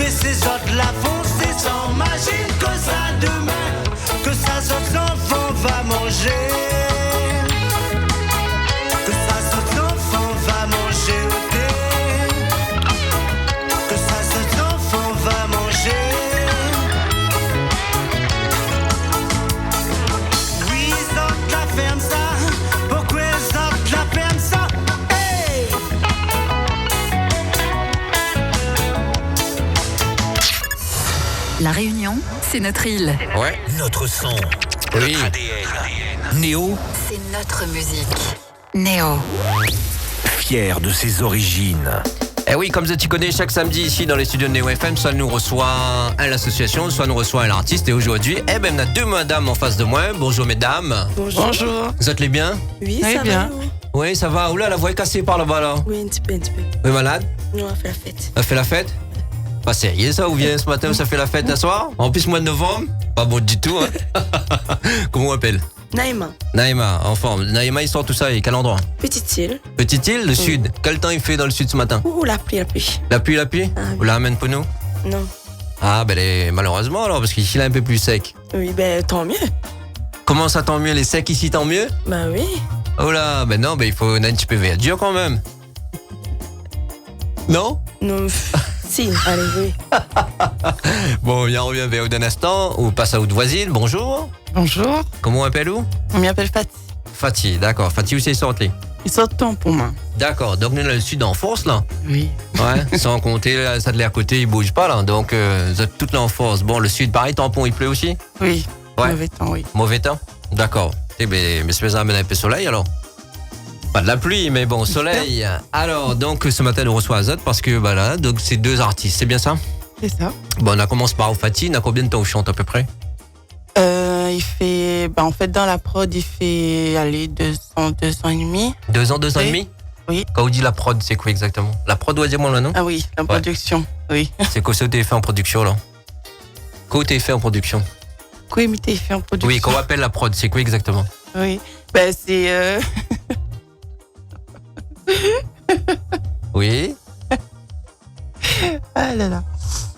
mais ces autres la font, c'est sans machine que ça demain, que ça autres enfants va manger. Que ça autres enfants va manger au thé. Que ça autres enfants va manger. Oui, ils autres la ferme ça. Pourquoi ils autres la ferme ça? Hey! La Réunion, c'est notre île. Ouais. Notre son. Oui. ADN. Néo, C'est notre musique. Néo. fier de ses origines. Eh oui, comme ça tu connais, chaque samedi ici dans les studios de Néo FM, soit nous reçoit un l'association, soit nous reçoit un l'artiste. Et aujourd'hui, eh ben, on a deux madames en face de moi. Bonjour mesdames. Bonjour. Vous êtes les bien? Oui, Oui, ça bien. va. Nous. Oui, ça va. Oula, la voix est cassée par là-bas là. Oui, un petit peu, un petit peu. Vous êtes malade? Nous, on va faire la fête. On fait la fête? Pas sérieux ça, ou bien ce matin ça fait la fête ce soir? En plus mois de novembre? Pas bon du tout, hein. Comment on appelle? Naïma, Naïma, en forme. Naïma, il sort tout ça, et quel endroit? petite île. Petite île, le sud. Quel temps il fait dans le sud ce matin? Ouh, la pluie, la pluie. La pluie? Ah, oui. Vous la ramène pour nous? Non. Ah, ben malheureusement alors, parce qu'ici il est un peu plus sec. Oui, ben tant mieux. Comment ça tant mieux? Les secs ici tant mieux? Ben oui. Oh là, ben non, ben il faut un petit peu verdure quand même. Non? Non, si, allez, oui. Bon, on revient vers un instant. On passe à haute voisine. Bonjour. Bonjour, Comment on appelle où? on m'appelle Fatih. Fatih, d'accord. Fatih, où c'est sorti? Ils sortent temps pour moi. D'accord, donc nous dans le sud en force là. Oui. Ouais, sans compter là, ça de l'air côté, il bouge pas là. Donc vous êtes toute là en force. Bon, le sud pareil, tampon, il pleut aussi? Oui. Ouais. Mauvais temps, oui. Mauvais temps? D'accord. Eh ben, mais c'est un peu de soleil alors. Pas de la pluie, mais bon, soleil. Alors, donc ce matin, on reçoit Azad parce que bah là, donc c'est deux artistes, c'est bien ça? C'est ça. Bon, on commence par Fatih. On a combien de temps où chante à peu près? Il fait, en fait, dans la prod, il fait, allez, 2 ans et demi. 2 ans, 2 ans et Oui. demi? Oui. Quand on dit la prod, c'est quoi exactement? La prod, doit dire moi là, non? Ah oui, la production. Oui. C'est quoi ça, t'es fait en production là? Quoi t'es fait en production? Quoi imiter, il fait en production. Oui, quand on appelle la prod, c'est quoi exactement? Oui. Ben, c'est, Oui. ah là là.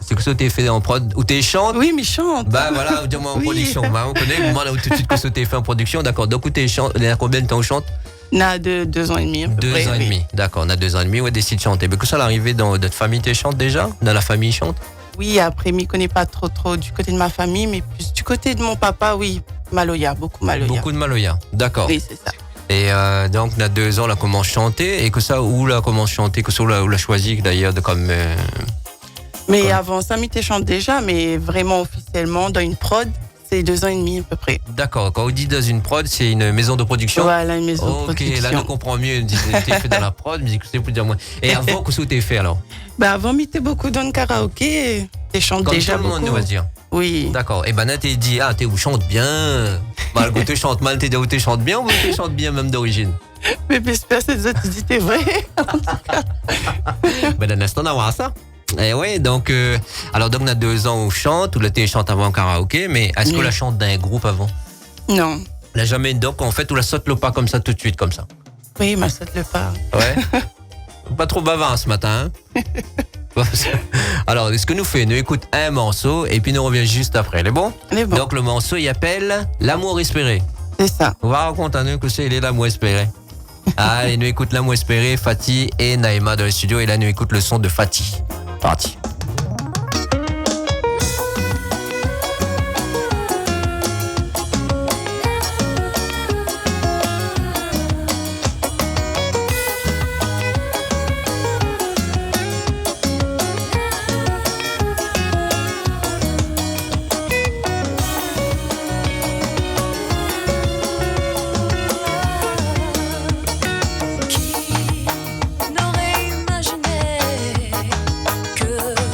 C'est que ça t'es fait en prod ou t'es chante? Oui, mais il chante. Bah voilà, dis-moi en Oui. production. Bah, on connaît, moi là tout de suite que ça t'es fait en production, d'accord. Donc où t'es chante, il y a combien de temps on chante? On a 2 ans et demi, à peu 2 près, ans et oui. demi, d'accord. On a 2 ans et demi, on décide de chanter. Mais que ça l'arrivée dans notre famille, t'es chante déjà? Dans la famille chante? Oui, après, je ne connais pas trop du côté de ma famille, mais plus du côté de mon papa, oui. Maloya, beaucoup Maloya. Beaucoup de Maloya, d'accord. Oui, c'est ça. Et donc on a 2 ans, là commence à chanter. Et que ça, où là commence à chanter? Que ça, où l'a choisi d'ailleurs de comme. Mais Quoi? avant ça, je chante déjà, mais vraiment officiellement, dans une prod, c'est 2 ans et demi à peu près. D'accord, quand on dit dans une prod, c'est une maison de production? Voilà, une maison de Ok, production. là je comprends mieux. T'es fait dans la prod, mais c'est pour dire moi. Et avant, que ça t'es fait alors? Avant, j'étais beaucoup dans le karaoké, je chante Comme déjà tout le monde, beaucoup. on va dire. Oui. D'accord. Et ben là, t'es dit, ah, t'es où chante bien. Malgré que tu chantes mal, t'es où tu chantes bien ou tu chantes bien même d'origine? Mais j'espère que ça te dit, t'es vrai. Ben d'un instant, on va voir ça. Et ouais, donc, alors donc on a 2 ans où on chante, ou là t'es chante avant en karaoké, mais est-ce qu'on Oui. la chante d'un groupe avant? Non. On l'a jamais, donc en fait, on la saute le pas comme ça tout de suite, comme ça. Oui, ma soeur le part. Ouais. Pas trop bavard ce matin, hein? Alors, ce que nous fait, nous écoute un morceau et puis nous revient juste après, les bon? Elle est bon. Donc le morceau, il appelle L'amour espéré. C'est ça. On va raconter à nous que c'est il est l'amour espéré. Allez, nous écoute l'amour espéré, Fatih et Naïma dans le studio et là nous écoute le son de Fatih. Parti. N'aurait imaginé que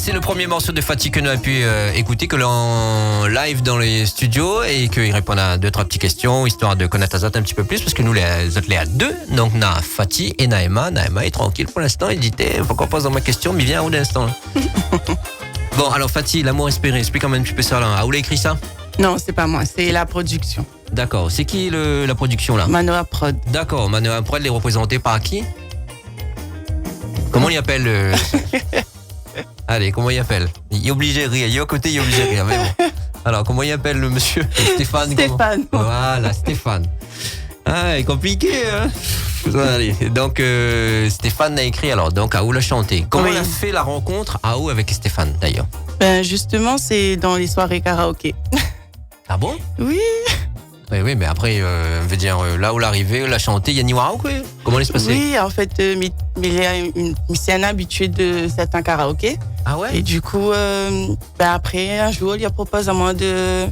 c'est le premier morceau de Fatih que nous avons pu écouter, que l'on live dans les studios et qu'il répond à 2-3 petites questions, histoire de connaître Azat un petit peu plus, parce que nous, les autres, les à deux. Donc, on a Fatih et Naïma. Naïma est tranquille pour l'instant. Il dit, faut qu'on pose dans ma question, mais viens où l'instant. Bon, alors Fatih, l'amour espéré, explique-moi un petit peu ça là. Ah, où l'a écrit ça? Non, c'est pas moi, c'est la production. D'accord. C'est qui la production là? Manoa Prod. D'accord. Manoa Prod est représenté par qui? Comment il appelle Allez, comment il appelle? Il est obligé de rire. Il est à côté, il est obligé de rire. Mais bon. Alors, comment il appelle le monsieur? Stéphane. Stéphane. Voilà, Stéphane. Ah, c'est compliqué, hein? Allez. Donc, Stéphane a écrit alors. Donc, Aou l'a chanté. Comment Oui. il a fait la rencontre Aou avec Stéphane d'ailleurs? Ben justement, c'est dans les soirées karaoké. Ah bon? Oui. Oui, mais après, on veut dire, là où l'arrivée, l'a chanté, il y a Niwara ou quoi? Comment il se passait? Oui, en fait, c'est un habitué de certains karaokés. Ah ouais? Et du coup, ben après, un jour, il a proposé à moi de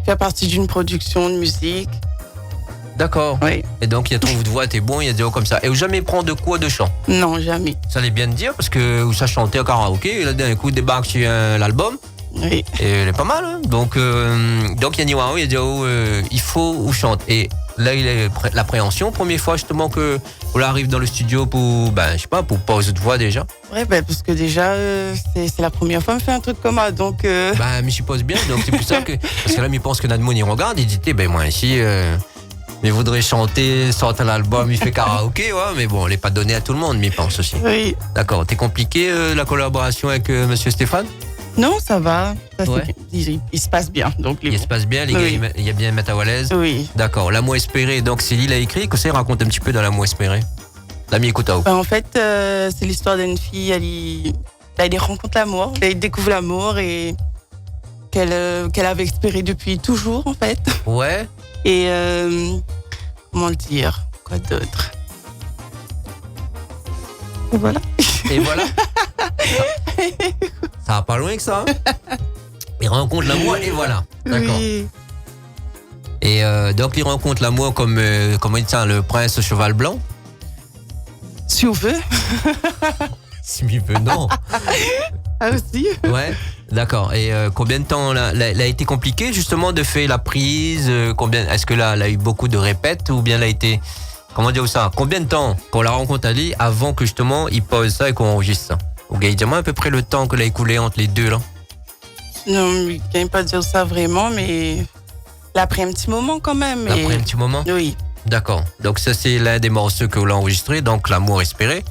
faire partie d'une production de musique. D'accord. Oui. Et donc, il y a ton de voix, t'es bon, il y a des hauts comme ça. Et où jamais prend de quoi de chant? Non, jamais. Ça allait bien te dire, parce que où ça chantait au karaoké, et là, d'un coup, débarque sur l'album, Oui. et elle est pas mal, hein. Donc, il y a Niwara, il y a dit, il faut ou chante. Et là, il est l'appréhension, première fois, justement, que on arrive dans le studio pour, je sais pas, pour pause de voix déjà. Ouais, ben, parce que déjà, c'est la première fois que je fais un truc comme ça, donc... Je suppose bien, donc c'est pour ça que, parce que là, il pense que Nadmoun, il regarde, il dit, moi, ici, il voudrait chanter, sortir l'album, il fait karaoké, ouais, mais bon, on n'est pas donné à tout le monde, mais il pense aussi. Oui. D'accord, t'es compliqué la collaboration avec monsieur Stéphane? Non, ça va. Ça, Ouais. il se passe bien, donc les Il bons. se passe bien, les Oui. gars, il y a bien mettre à l'aise. Oui. D'accord, l'amour espéré, donc c'est lui qui l'a écrit, que ça raconte un petit peu dans l'amour espéré. L'ami Koutao. Ben, en fait, c'est l'histoire d'une fille, elle rencontre l'amour, elle découvre l'amour et qu'elle avait espéré depuis toujours, en fait. Ouais, Et comment le dire? Quoi d'autre? Et voilà. et voilà. Ça va pas loin que ça. Hein. Il rencontre l'amour et voilà. D'accord. Oui. Et donc il rencontre l'amour comme, comment il dit ça, le prince au cheval blanc. Si on veut. Si il veut, non. Ah aussi. Ouais, d'accord. Et combien de temps là, elle a été compliqué justement de faire la prise combien, est-ce que là, elle a eu beaucoup de répètes ou bien elle a été, comment dire ça? Combien de temps qu'on la rencontre Ali avant que justement il pose ça et qu'on enregistre ça? Ou gars, dis-moi à peu près le temps que l'a écoulé entre les deux là. Non, mais je ne gagne pas dire ça vraiment, mais là, après un petit moment quand même. Après un petit moment. Oui. D'accord. Donc ça c'est l'un des morceaux que l'on a enregistré, donc l'amour espéré.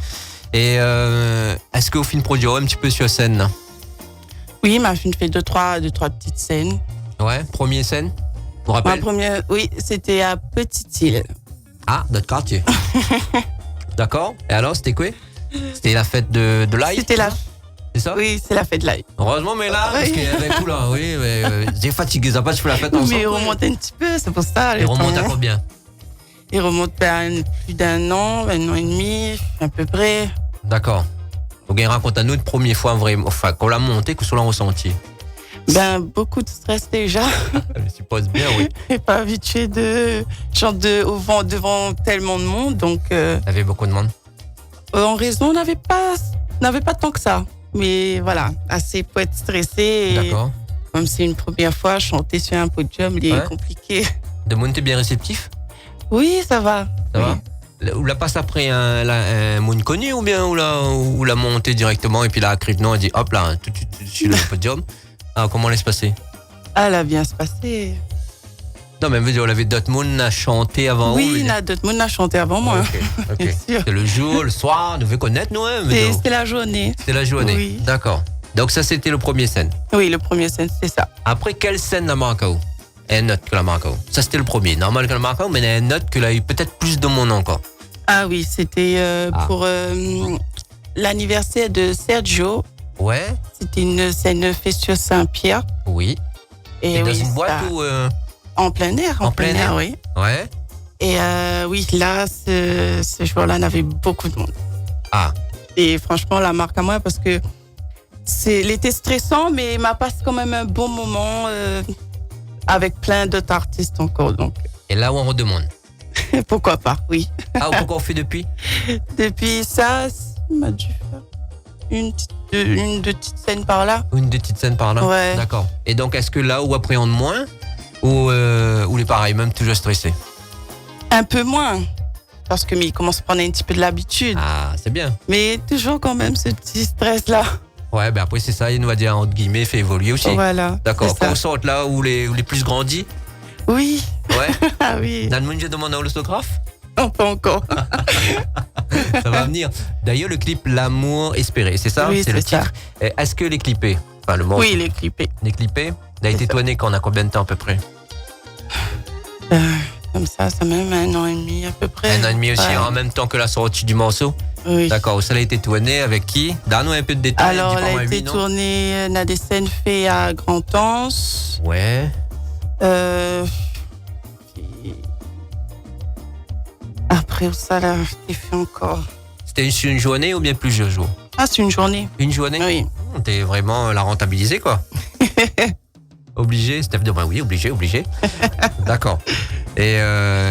Et est-ce qu'au film produit un petit peu sur scène là? Oui, ma fille fait deux, trois petites scènes. Ouais, première scène. Vous Ma rappelez? première, oui, c'était à Petite-Île. Ah, notre quartier. D'accord. Et alors c'était quoi? C'était la fête de l'ail? C'était la, C'est ça? oui, c'est la fête de l'ail. Heureusement, mais là, parce Oui. qu'il y avait tout là, oui, mais j'ai fatigué, ça passe, je fais la fête ensemble. Mais il remonte un petit peu, c'est pour ça. Il le remonte à temps. combien? Il remonte à plus d'un an et demi, à peu près. D'accord. Donc, il raconte à nous de première fois, vraiment, enfin, qu'on l'a monté, que ce l'a ressenti. Ben, beaucoup de stress déjà. Je suppose bien, oui. Et pas habitué de chanter au vent devant tellement de monde. Donc, Il y avait beaucoup de monde. en raison, on n'avait pas tant que ça. Mais voilà, assez pour être stressé. Et D'accord. comme c'est une première fois, chanter sur un podium, il est Ouais. compliqué. De monde, t'es bien réceptif? Oui, ça va. Ça Oui. va? Ou la passe après un monde connu ou bien ou la monter directement et puis là, écrit non, elle dit hop là, tout de suite sur le podium. Ah, comment laisse passer? Ah, elle a bien se passer. Non, mais on avait d'autres monde à chanter avant. Oui, mais- il y a d'autres monde à chanter avant moi. Ok, ok. Bien sûr. C'est le jour, le soir, on devait connaître, nous, hein, mais non. C'était la journée. C'était la journée. Oui. D'accord. Donc ça, c'était le premier scène. Oui, le premier scène, c'est ça. Après, quelle scène la marque où? Un autre que la marque où? Ça, c'était le premier. Normal que la marque où, mais il y a un autre que a eu peut-être plus de monde encore. Ah oui, c'était pour l'anniversaire de Sergio. Ouais, C'était une scène faite sur Saint-Pierre. oui. Et dans oui, une boîte ça- ou... En plein air. En plein air. Oui. Ouais. Et oui, là, ce jour-là, on avait beaucoup de monde. Ah, Et franchement, la marque à moi, parce que l'été stressant, mais il m'a passé quand même un bon moment avec plein d'autres artistes encore. Donc, et là où on redemande. pourquoi pas, oui. Ah, pourquoi on fait depuis? Depuis ça, il m'a dû faire deux petites scènes par là. Une des petites scènes par là. Ouais. D'accord. Et donc, est-ce que là, où appréhende moins ou les pareils, même toujours stressé? Un peu moins. Parce que mais il commence à prendre un petit peu de l'habitude. Ah, c'est bien. Mais toujours quand même ce petit stress-là. Ouais, ben après, c'est ça, il nous va dire, entre guillemets, fait évoluer aussi. Voilà. D'accord. c'est ça. Quand on sort là où les plus grandis. Oui. Ouais. Ah oui. Dans le monde, j'ai demandé l'autographe. Non, pas encore. Ça va venir. D'ailleurs, le clip L'amour espéré, c'est ça? Oui, c'est le c'est ça. titre. Est-ce que les clippés, enfin le morceau, Oui, il est clippé. les clippés, il a été C'est ça. tourné quand on a combien de temps à peu près? Comme ça même 1 an et demi à peu près. 1 an et demi aussi, Ouais. en même temps que la sortie du morceau. Oui. D'accord, ça a été tourné avec qui? Donne-nous un peu de détails. Alors, dis pas elle moi a été oui, non? tournée, on a des scènes faites à Grand-Anse. Ouais. Puis après ça, là, j'ai fait encore. C'était sur une journée ou bien plusieurs jours? Ah, c'est une journée. Une journée? Oui. T'es vraiment la rentabilisé, quoi. Obligé, Steph de oui, obligé. D'accord. Et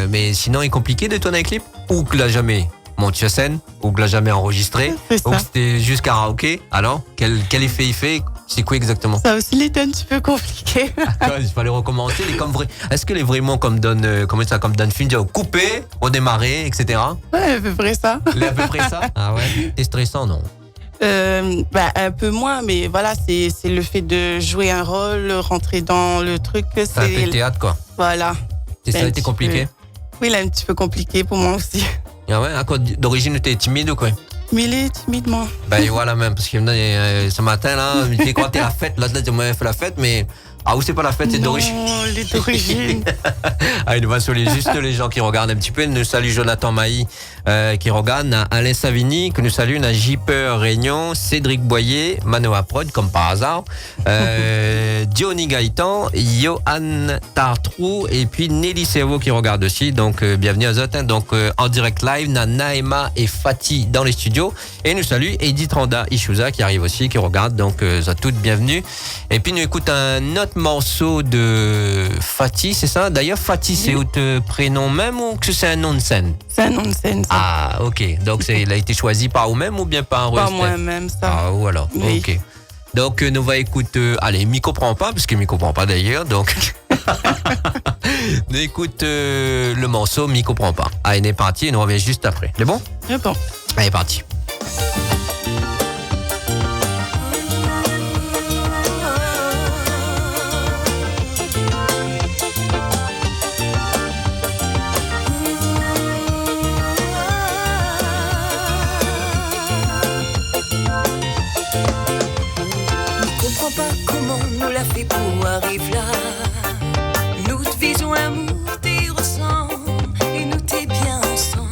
mais sinon, il est compliqué de tourner un clip? Ou que l'a jamais monté sur scène? Ou que l'a jamais enregistré? C'est Ou ça. que c'était juste karaoké? Alors, quel effet il fait? C'est quoi exactement? Ça aussi, il était un petit peu compliqué. Il fallait recommencer. Est-ce que les vraiment comme donne, comment ça, comme donne film, dire couper, redémarrer, etc. Ouais, à peu près ça. C'est à peu près ça. Ah ouais. C'est stressant, non? Un peu moins, mais voilà, c'est le fait de jouer un rôle, rentrer dans le truc. C'est un peu de théâtre, quoi. Voilà. C'est ça, un été petit compliqué. peu. Oui, il est un petit peu compliqué pour moi aussi. Ah ouais, à quoi d'origine, tu es timide ou quoi? Mais il est timidement. Ben voilà même, parce que ce matin là, il me dit quand t'es la fête, là tu m'as fait la fête, mais où c'est pas la fête, c'est d'origine. Non, il est d'origine. Il nous va saluer juste les gens qui regardent un petit peu. Nous salue Jonathan Mailly qui regarde, na Alain Savigny que nous salue, na Jipper Réunion, Cédric Boyer, Manoa Prod comme par hasard, Diony Gaëtan, Johan Tartrou et puis Nelly Servo qui regarde aussi. Donc bienvenue à eux. Donc en direct live, na Naïma et Fatih dans les studios. Et nous salue Edith Randa Ishuza qui arrive aussi, qui regarde. Donc à toutes bienvenue. Et puis nous écoute un autre morceau de Fatih, c'est ça? D'ailleurs, Fatih, c'est votre prénom même ou que c'est un nom de scène? C'est un nom de scène, ça. Ah, ok. Donc, il a été choisi par vous-même ou bien par Pas Steph? moi-même, ça. Ah, ou alors. Oui. Ok. Donc, nous va écouter. Allez, Miko prend pas, parce que Miko prend pas d'ailleurs. Donc, nous écoute le morceau Miko prend pas. Allez, on est parti et nous revient juste après. C'est bon? C'est bon. Allez, parti. Comprends pas comment nous l'a fait pour arriver là. Nous te visons amour, t'y ressembles et nous t'es bien ensemble.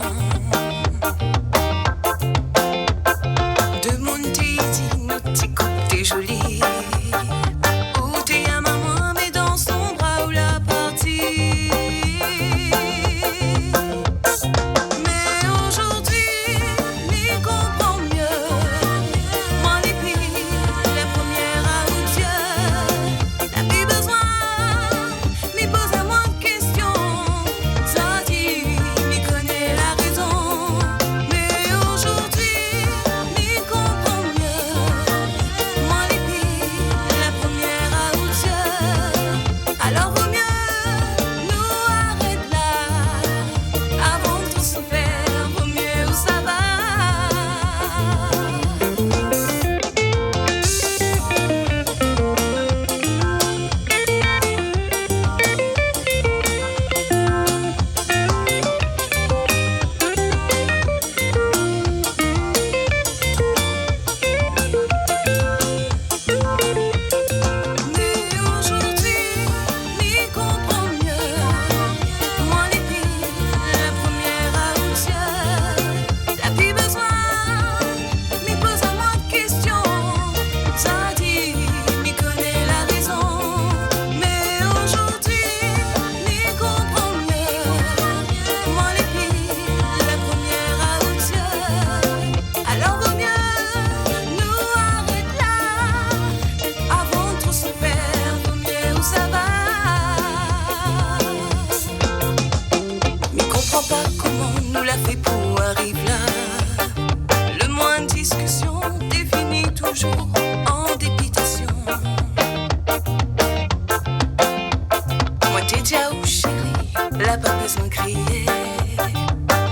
n'a pas besoin de crier.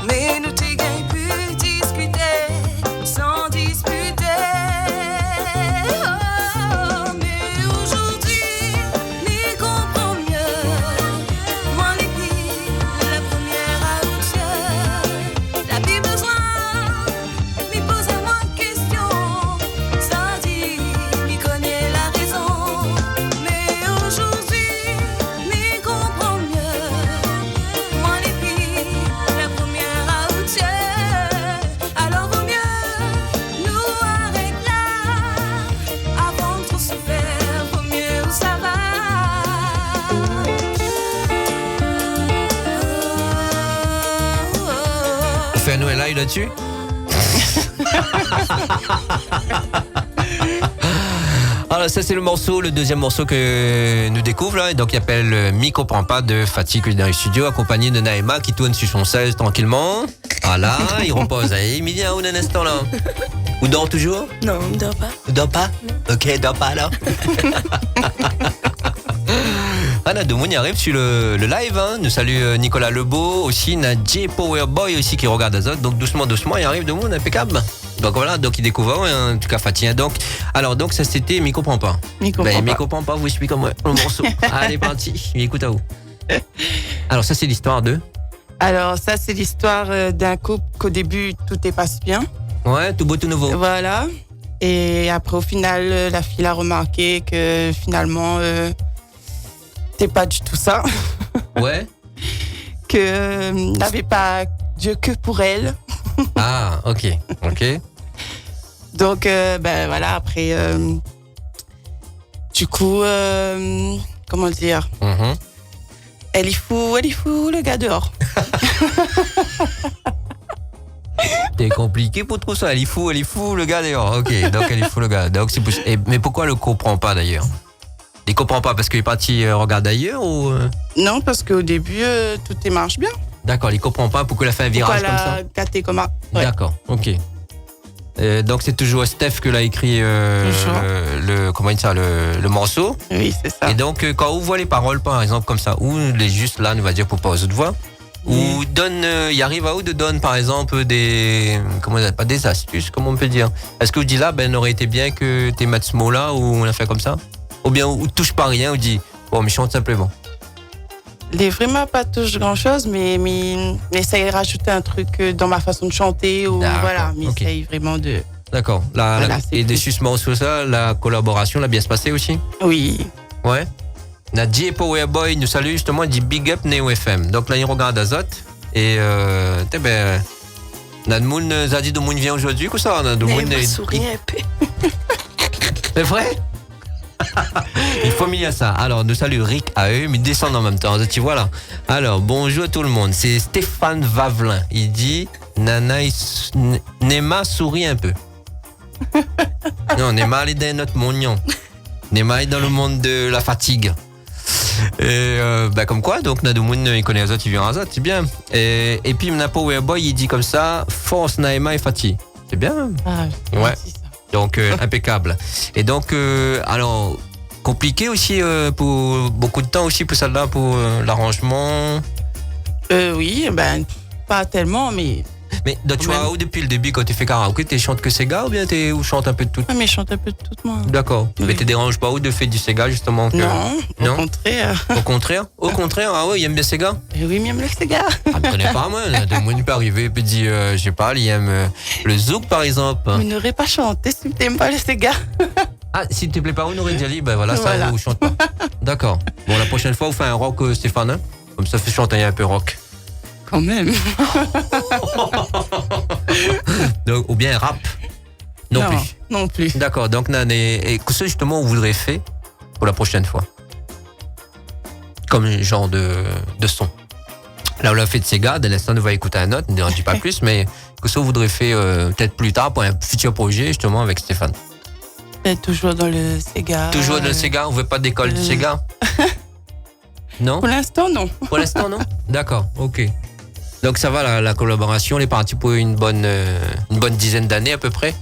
Mais nous t'es gagne pu discuter sans disputer. Oh, mais aujourd'hui, m'y comprend mieux. Moi les filles, la première à outre. La vie besoin, m'y pose à moi question. Ça dit, m'y connaît la raison. Mais aujourd'hui, m'y comprend mieux. Moi les filles, la première à outre. Alors vaut mieux nous arrêter là. Avant de trop se faire, vaut mieux où ça va. On fait un Noël live là-dessus. Alors ça c'est le morceau, le deuxième morceau que nous découvre là. Donc il appelle M'y comprend pas de Fatih dans les studios, accompagné de Naïma qui tourne sur son 16 tranquillement. Voilà, il repose. Il me dit un instant là. Ou dort toujours? Non, on ne dort pas. Ou dort pas? Ok, dort pas alors. Anna Demoun arrive sur le live, hein. Nous salue Nicolas Lebeau, aussi Nadje Powerboy aussi qui regarde Azot. Donc doucement, il arrive Demoun, impeccable. Donc voilà, donc il découvre en tout cas Fatih. Donc, alors donc ça c'était M'y comprend pas. M'y comprend M'y pas. comprend pas, vous expliquez comme le morceau. Allez, parti, écoute à vous. Alors ça c'est l'histoire de. Alors ça, c'est l'histoire d'un couple qu'au début, tout est passe bien. Ouais, tout beau, tout nouveau. Voilà. Et après, au final, la fille a remarqué que finalement, t'es pas du tout ça. Ouais. Que n'avait pas Dieu que pour elle. Ah, ok. Donc, ben voilà, après, du coup, comment dire, Mhm. elle y fout le gars dehors. C'est compliqué pour tout ça. Elle y fout le gars d'ailleurs. Ok, donc elle y fout le gars. Donc c'est possible. Mais pourquoi elle le comprend pas d'ailleurs? Il comprend pas parce qu'il est parti regarder ailleurs ou Non, parce qu'au début, tout marche bien. D'accord, il comprend pas pourquoi elle a fait un virage Pourquoi comme elle ça. a gâté comme un... Ouais. D'accord, ok. Donc c'est toujours Steph que l'a écrit Toujours. comment dire ça, le morceau. Oui, c'est ça. Et donc quand on voit les paroles par exemple comme ça, ou les juste là, on va dire pour pas aux autres voix, ou donne, il arrive à où de donne par exemple des, comment dire, pas des astuces, comment on peut dire. Est-ce que vous dites là, ben aurait été bien que tu mettes ce mot là ou on a fait comme ça, ou bien ou touche pas rien, ou dit bon mais chante simplement. Il est vraiment pas touche grand chose, mais essaye de rajouter un truc dans ma façon de chanter ou D'accord, voilà, mais ok. essaye vraiment de. D'accord. Voilà, c'est Et tout. des suspens sur ça, la collaboration l'a bien se passer aussi. Oui. Ouais. Nadje Powerboy nous salue justement, il dit Big Up Neo FM. Donc là, il regarde Azot. Et Nadmoun Zadi Demoun vient aujourd'hui, quoi ça? Nadmoun Mais souris un peu. C'est vrai? Il faut mis à ça. Alors, nous salue Rick à eux, mais ils descendent en même temps. Tu vois là. Alors, bonjour à tout le monde. C'est Stéphane Vavelin. Il dit Nema sourit un peu. Non, Nema est dans notre monde. Nema est dans le monde de la fatigue. Et comme quoi, donc Nadomoun il connaît Azot, il vient à Azot, c'est bien. Et puis Napo Powerboy il dit comme ça, force Naïma et Fatih. C'est bien. Ah, Ouais. c'est ça. Donc impeccable. Et donc alors compliqué aussi pour beaucoup de temps aussi pour celle-là pour l'arrangement. Oui, ben pas tellement, mais Donc, tu vois où depuis le début quand tu fais karaoké, tu chantes que Sega ou bien tu chantes un peu de tout? mais je chante un peu de tout moi. D'accord. Oui. Mais tu déranges pas ou de faire du Sega justement que... Non, Non. au contraire. Au contraire. Au contraire, ah ouais, il aime bien Sega. Oui, même le Sega. Ah, je connais pas moi. De moi, il peut arriver et puis dire, je sais pas, il aime le zouk par exemple. Vous n'aurez pas chanté si vous n'aimez pas le Sega. Ah, s'il te plaît pas, on aurait déjà dit, ben voilà, ça, Voilà. vous chante pas. D'accord. Bon, la prochaine fois, vous faites un rock Stéphane, hein. Comme ça, fait chanter un peu rock. Quand même. Donc, ou bien rap. Non, plus. Non plus. D'accord. Donc, Nan, et que ce justement, on voudrait faire pour la prochaine fois. Comme un genre de son. Là, on l'a fait de Sega, de l'instant, on va écouter un autre, ne dis pas plus, mais que ça, on voudrait faire peut-être plus tard pour un futur projet, justement, avec Stéphane. Toujours dans le Sega. Toujours dans le Sega, on veut pas d'école de Sega? Non? Pour l'instant, non. Pour l'instant, non? D'accord, ok. Donc ça va, la collaboration, elle est partie pour une bonne dizaine d'années à peu près?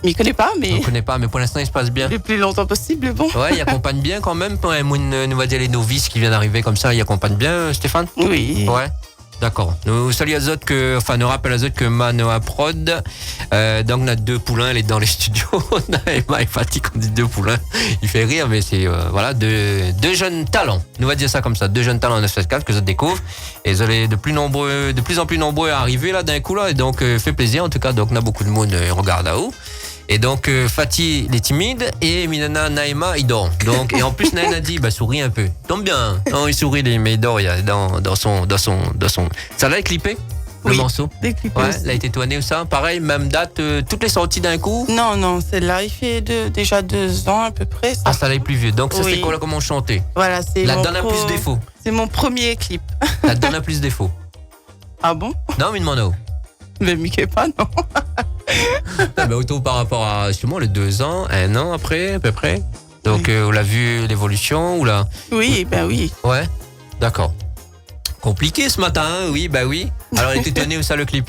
m'y connaît pas, On mais ne connaît pas, mais pour l'instant, il se passe bien. le plus longtemps possible, bon. Ouais, il accompagne bien quand même. Pour on va dire les novices qui viennent d'arriver comme ça, il accompagne bien, Stéphane? Oui. Ouais. D'accord. Nous saluons Azot nous rappelle Azot que Manoa Prod. Donc, on a 2 poulains, elle est dans les studios. Naïma et Fatih, on dit 2 poulains. Il fait rire, mais c'est, voilà, deux jeunes talents. Nous va dire ça comme ça. 2 jeunes talents en 974 que je découvre. Et vous allez de plus en plus nombreux à arriver, là, d'un coup, là. Et donc, fait plaisir, en tout cas. Donc, on a beaucoup de monde, regarde à où. Et donc, Fatih, il est timide, et Minana, Naïma, il dort. Donc, et en plus, Naïma dit, souris un peu. Tombe bien. Non, il sourit, mais il dort, il y a dans son. Ça l'a clippé? Le Oui. morceau? Des clips Ouais, aussi. il a été tourné ou ça? Pareil, même date, toutes les sorties d'un coup? Non, celle-là, il fait déjà 2 ans à peu près. Ça. Ah, ça l'est plus vieux. Donc, ça, Oui. c'est quoi, là, comment chanter? Voilà, c'est La mon donne a plus défaut. C'est mon premier clip. La donne a plus défaut. Ah bon? Non, mais demande. Mais Mickey pas, non. Autant par rapport à, justement, les 2 ans, 1 an après, à peu près. Donc, Oui. on l'a vu l'évolution, ou là? Oui, ben oui. Ouais, d'accord. Compliqué ce matin, hein? Oui, oui. Alors, elle était étonnée où ça, le clip?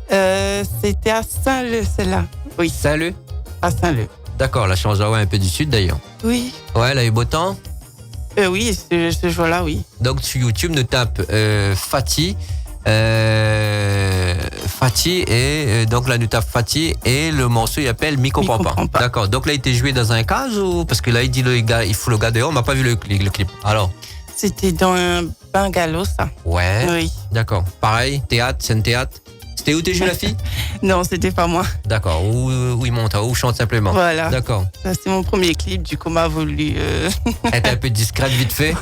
C'était à Saint-Leu, celle-là. Oui, Salut. à Saint-Leu. D'accord, la change un peu du sud d'ailleurs. Oui. Ouais, elle a eu beau temps. Oui, ce jour-là, oui. Donc, sur YouTube, nous tape Fatih. Fatih et donc là nous tape Fatih et le morceau il appelle Mi comprend pas. comprend pas. D'accord. Donc là il était joué dans un cas ou parce que là il dit le gars il fout le gars dehors, on m'a pas vu le clip. Alors C'était dans un bungalow, ça. ouais. Oui. D'accord. Pareil, théâtre, scène théâtre. C'était où t'es joué la fille? Non, c'était pas moi. D'accord. Où il monte, où chante simplement. Voilà. D'accord. Ça, c'est mon premier clip, du coup, m'a voulu. Elle était un peu discrète vite fait.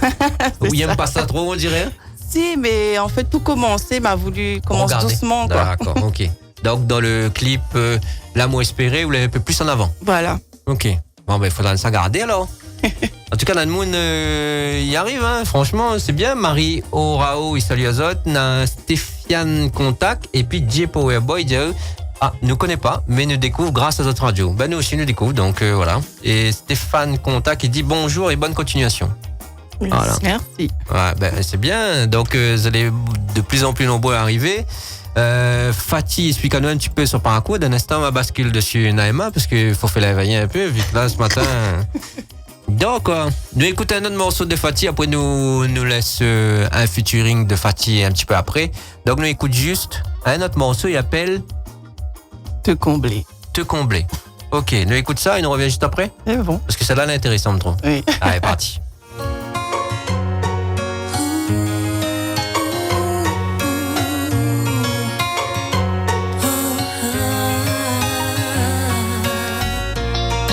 Où il aime pas ça trop on dirait. Si, mais en fait, tout commençait, m'a voulu commencer Regardez. doucement, quoi. D'accord. Ok. Donc dans le clip L'amour espéré vous l'avez un peu plus en avant. Voilà. Ok. Bon, il faudra ça garder alors. En tout cas, dans le monde, il arrive, hein. Franchement, c'est bien. Marie Orao, il salue Azot. Na Stéphane Contact et puis J Powerboy, nous connaît pas, mais nous découvre grâce à notre radio. Nous aussi, nous découvre, donc voilà. Et Stéphane Contact, il dit bonjour et bonne continuation. Voilà. Merci. Ouais, c'est bien. Donc, vous allez de plus en plus nombreux à arriver. Fatih, explique-nous un petit peu son parcours. D'un instant, on va basculer dessus Naïma, parce qu'il faut faire la veille un peu, vu que là, ce matin... Donc, nous écoutons un autre morceau de Fatih, après nous laisse un featuring de Fatih un petit peu après. Donc, nous écoute juste un autre morceau, il appelle Te combler. Te combler. Ok, nous écoute ça et nous revient juste après, C'est bon. parce que celle-là, elle est intéressante, trop. Oui. Allez, parti.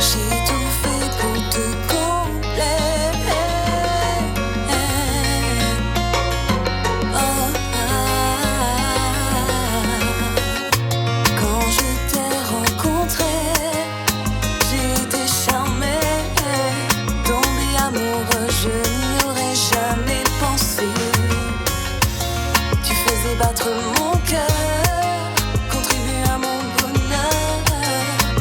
J'ai tout fait pour te combler. Quand je t'ai rencontré, j'ai été charmée, tombée amoureux, je n'y aurais jamais pensé. Tu faisais battre mon cœur, contribuer à mon bonheur.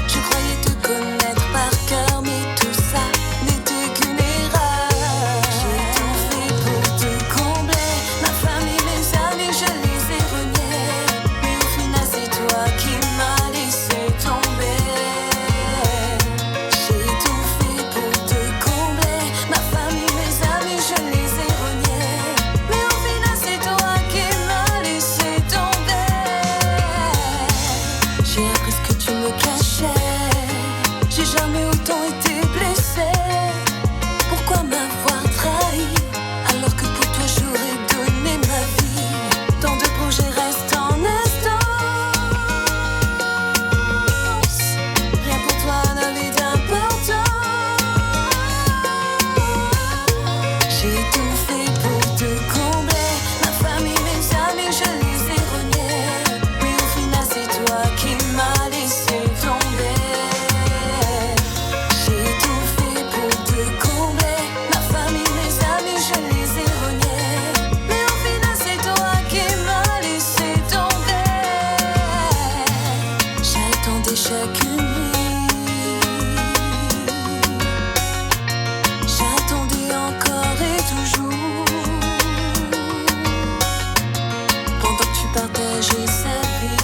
Je croyais te connaître par cœur, mais tout ça n'était qu'une erreur. J'ai tout fait pour te combler, ma famille, mes amis, je les ai reniés. Mais au final, c'est toi qui m'as laissé tomber. J'ai tout fait pour te combler, ma famille, mes amis, je les ai reniés. Mais au final, c'est toi qui m'as laissé tomber. J'ai appris ce que tu me cachais. J'ai jamais autant été blessée. Pourquoi m'avoir trahi alors que pour toi j'aurais donné ma vie? Tant de projets restent en instance. Rien pour toi n'avait d'importance. J'ai tout fait pour te combler, ma famille, mes amis, je les ai reniés. Mais au final, c'est toi qui m'as laissé tomber. J'ai tout fait pour te combler, ma famille, mes amis, je les ai reniés. Mais au final, c'est toi qui m'as laissé tomber. J'attendais chaque nuit, j'attendais encore et toujours, pendant que tu partageais sa vie.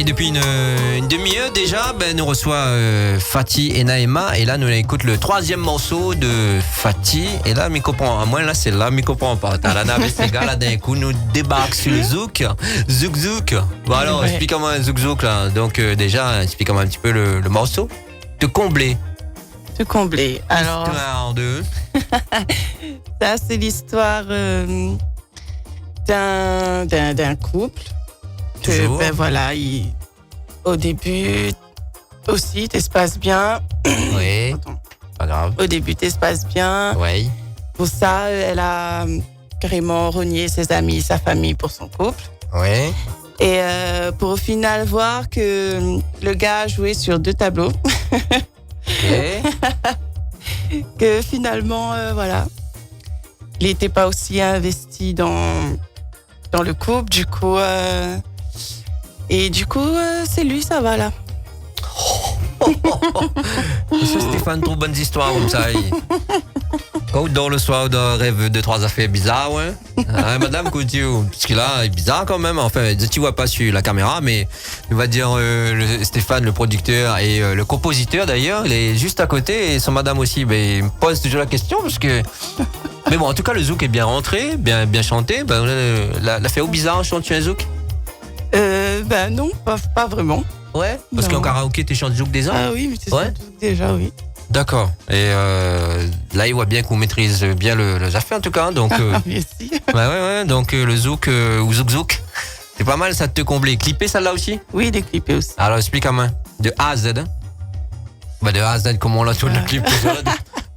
depuis une demi-heure déjà, ben, nous reçoit Fatih et Naïma. Et là, nous écoute le troisième morceau de Fatih. Et là, m'y comprend. Moi, là, c'est là, m'y comprend pas. T'as la nave, ces gars, là, d'un coup, nous débarque sur le zouk. Zouk, zouk. Bon, alors, Ouais. explique-moi un zouk, zouk, là. Donc, déjà, explique-moi un petit peu le morceau. Te combler. Tout comblé. Alors, Histoire de... ça, c'est l'histoire d'un couple. Que, Toujours. ben voilà, au début aussi, tout se passe bien. Oui, Attends. pas grave. Au début, tout se passe bien. Oui. Pour ça, elle a carrément renié ses amis, sa famille pour son couple. Oui. Et pour au final voir que le gars a joué sur 2 tableaux, Ok. que finalement, voilà, il n'était pas aussi investi dans le couple. Du coup, c'est lui, ça va là. Monsieur Stéphane, trop bonnes histoires comme ça. Quand on dort le soir, on dort, rêve de 3 affaires bizarres, ouais. Hein, madame Couture, parce que là, il est bizarre quand même. Enfin, tu vois pas sur la caméra, mais on va dire Stéphane, le producteur et le compositeur d'ailleurs, il est juste à côté et son madame aussi. Mais il me pose toujours la question parce que. Mais bon, en tout cas, le zouk est bien rentré, bien chanté. Ben, la fait au bizarre, chante-tu un zouk? Ben non, pas vraiment. Ouais. Parce Non. qu'en karaoké, tu chantes zouk déjà? Ah oui, mais c'est Ouais. ça, déjà, oui. D'accord. Et là, il voit bien qu'on maîtrise bien les affaires en tout cas. Donc, Ah, merci. ouais. Donc le zouk ou zouk, c'est pas mal ça de te combler. Clipper celle-là aussi. Oui, des clips aussi. Alors explique à main. De A à Z. Hein? Bah de A à Z, comment on l'a tourné le clip.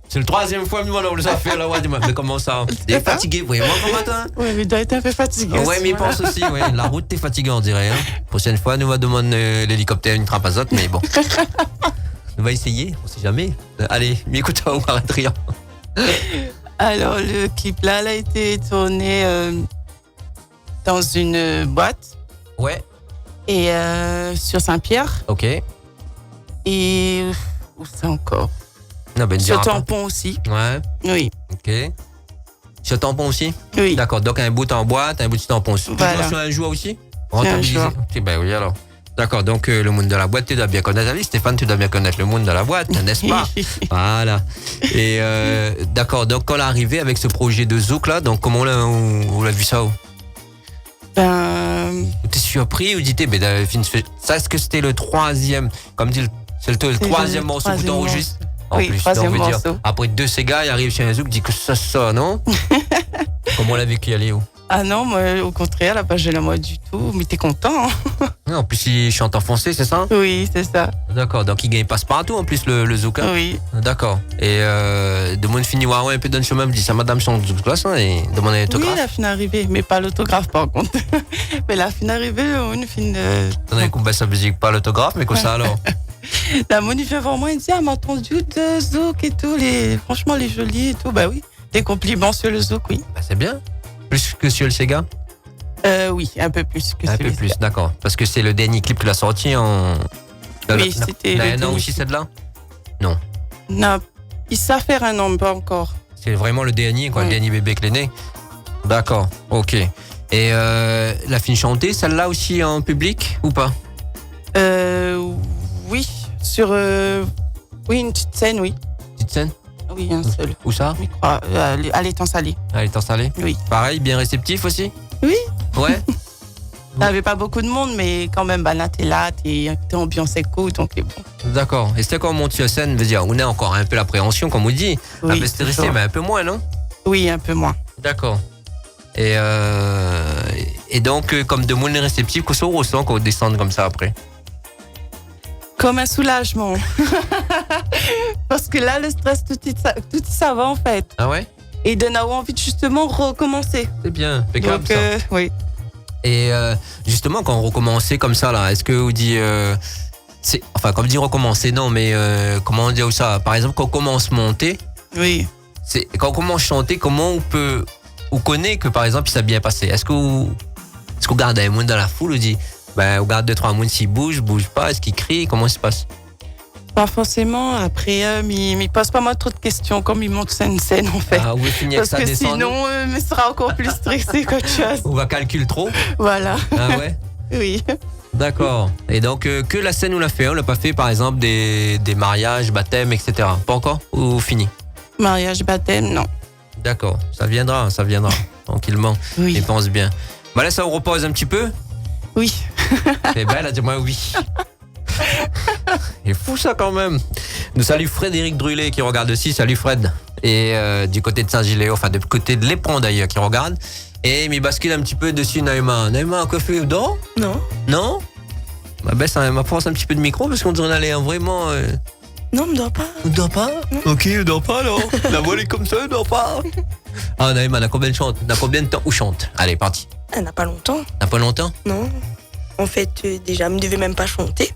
C'est le 3e fois, mais on le a fait là. Ouais, dis-moi, mais comment ça? T'es fatigué, vraiment comme matin? Oui, mais il doit être un peu fatigué. Ouais, aussi, mais il voilà. pense aussi. Ouais. La route, t'es fatigué, on dirait. Hein? Prochaine fois, nous va demander l'hélicoptère, une trapazote, mais bon. On va essayer, on sait jamais. Allez, mais écoute, on va arrêter rien. Alors, le clip là, il a été tourné dans une boîte Ouais, et sur Saint-Pierre. ok. Et où ça encore? Non, ben, Sur dira pas. Tampon aussi. Ouais, Oui, ok. Sur tampon aussi? oui. D'accord, donc un bout en boîte, un bout de tampon. Toujours Voilà. sur un jour aussi? un Rentabilisé. jour. Ok, ben oui, alors. D'accord, donc le monde de la boîte, tu dois bien connaître. Allez, Stéphane, tu dois bien connaître le monde de la boîte, n'est-ce pas? Voilà. Et d'accord, donc quand on est arrivé avec ce projet de zouk là, donc comment on l'a vu ça? Ben, T'es surpris ou dit-tu, ben, ça, est-ce que c'était le 3e, comme dit, c'est le 3e morceau que t'enregistres? En Oui, plus, 3e donc, on veut dire, morceau. après 2 ces gars, ils arrivent chez un zouk, dit que ça, non? Comment on l'a vécu, aller où? Ah non, moi, au contraire, là, pas gêné moi du tout. Mais t'es content, hein? Non, en plus, il chante en français, c'est ça? Oui, c'est ça. D'accord, donc il gagne passe-partout en plus le zouk. Hein? Oui. D'accord. Et de mon fini, ouais, un peu dans le chemin, me dit ça, madame, chante zouk là, ça, et demande un Oui, autographe. la fin arrivée, mais pas l'autographe par contre. Mais la fin arrivée, une fin. T'en as combien ça veut dire pas l'autographe, mais quoi ça alors? La Moni vient voir moi et dit ah, m'a entendu de zouk et tout, franchement, les jolis et tout. Bah oui, des compliments sur le zouk, oui. Bah, c'est bien. Plus que sur le Sega? Oui, un peu plus que Un peu celui-ci. plus, d'accord. Parce que c'est le dernier clip qu'il a sorti en. Oui, c'était le Non, dernier aussi clip. celle-là? Non, il sait faire un nom, pas encore. C'est vraiment le dernier, quoi, le Oui. dernier bébé qu'il est né. D'accord, ok. Et la fine chantée, celle-là aussi en public ou pas? Oui, sur. Oui, une petite scène, oui. Petite scène? Oui, un seul. Où ça? Je crois, à l'étang salé. Elle est installée? Oui. Pareil, bien réceptif aussi? Oui. Ouais. T'avais pas beaucoup de monde, mais quand même, bah là, t'es là, t'es ambiance écoute, donc c'est bon. D'accord. Et c'était quand on monte sur scène, veut dire, on a encore un peu l'appréhension, comme on dit. Un Oui, peu c'est stressé, ça. mais un peu moins, non? Oui, un peu moins. D'accord. Et donc, comme de monde réceptif, qu'est-ce qu'on ressent quand on descend comme ça après? Comme un soulagement. Parce que là, le stress, tout ça va en fait. Ah ouais? Et donne envie de justement recommencer. C'est bien, impeccable Donc, ça. oui. Et justement, quand on recommençait comme ça, là, est-ce que vous dit. Enfin, comme dit recommencer, non, mais comment on dit ça? Par exemple, quand on commence à monter, quand on commence à chanter, comment on connaît que par exemple, ça a bien passé? Est-ce qu'on garde un monde dans la foule ou dit, ben, on garde 2-3 monde s'ils bougent pas, est-ce qu'ils crient, comment ça se passe? Pas forcément. Après, il me pose pas mal trop de questions comme il monte sur une scène en fait. Ah, on veut finir avec Parce ça que descend. sinon, il sera encore plus stressé qu'autre chose. On va calculer trop. Voilà. Ah ouais? Oui. D'accord. Et donc, que la scène, on l'a fait. On l'a pas fait, par exemple, des mariages, baptêmes, etc. Pas encore? Ou fini? Mariage, baptême, non. D'accord. Ça viendra, tranquillement. Oui. Et pense bien. Bah là, ça vous repose un petit peu? Oui. C'est belle, dis-moi oui. C'est fou ça quand même. Nous salue Frédéric Drulé qui regarde aussi. Salut Fred. Et du côté de Saint-Giléo, enfin du côté de l'Éperon d'ailleurs, qui regarde. Et il bascule un petit peu dessus Naïma. Naïma, quoi fait dedans? Non. Non? Bah baisse ma force un petit peu de micro parce qu'on dirait aller vraiment. Non, on ne dort pas. On dort pas? Ok, on dort pas alors. La voix est comme ça, on dort pas. Ah Naïma, on a combien de temps où chante? Allez, parti. Elle n'a pas longtemps. N'a pas longtemps? Non. En fait, déjà, elle ne devait même pas chanter.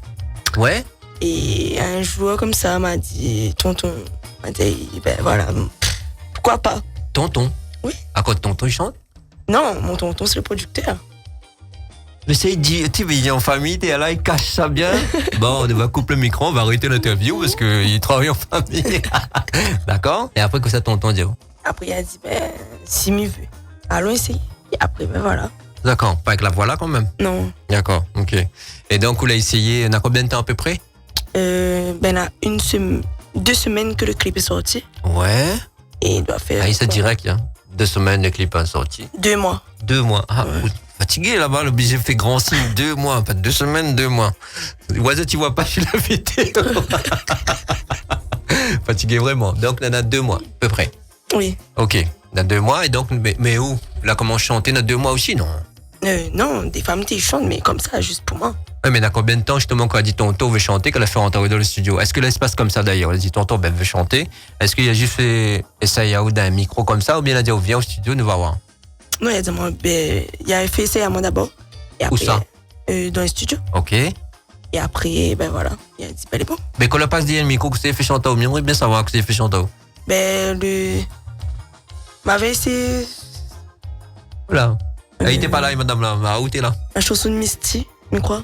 Ouais. Et un jour, comme ça, m'a dit, tonton, m'a dit, ben voilà, pourquoi pas? Tonton? Oui. À quoi tonton il chante? Non, mon tonton, c'est le producteur. Mais ça, il dit, tu es en famille, t'es là, il cache ça bien. Bon, on va couper le micro, on va arrêter l'interview parce qu'il travaille en famille. D'accord? Et après, que ça tonton dit? Après, il a dit, ben, si m'y veut, allons essayer. Et après, ben voilà. D'accord, pas avec la voix là quand même. Non. D'accord, ok. Et donc, vous l'avez essayé, on a combien de temps à peu près? Ben, là, 2 semaines que le clip est sorti. Ouais. Et il doit faire. Ah, c'est direct, hein. 2 semaines, le clip est sorti. 2 mois. 2 mois. Ah, Ouais. vous êtes fatigué là-bas, l'obligé fait grand signe. 2 mois, pas 2 semaines, 2 mois. Oiseau, tu vois pas sur la vidéo. Fatigué vraiment. Donc, on a 2 mois, à peu près. Oui. Ok, on a 2 mois. Et donc, mais où? Là, comment chanter? On a 2 mois aussi, non? Non, des femmes qui chantent, mais comme ça, juste pour moi. Ouais, mais dans combien de temps, justement, quand elle dit tonton veut chanter, qu'elle a fait rentrer dans le studio? Est-ce que là, il se passe comme ça d'ailleurs? Elle dit tonton veut chanter. Est-ce qu'il a juste fait essayer d'un micro comme ça, ou bien elle a dit, oh, viens au studio, nous va voir? Non, il a dit, moi, ben, il a fait essayer à moi d'abord. Et Où après, ça? dans les studios. Ok. Et après, ben voilà, il a dit, ben, elle est bon. Mais quand on passe dire le micro que c'est fait chanter, on aimerait bien savoir que c'est fait chanter. Ben, m'avait essayé Voilà. Elle était pas là, madame là. Ah, où t'es là? la chanson de Misty, je crois.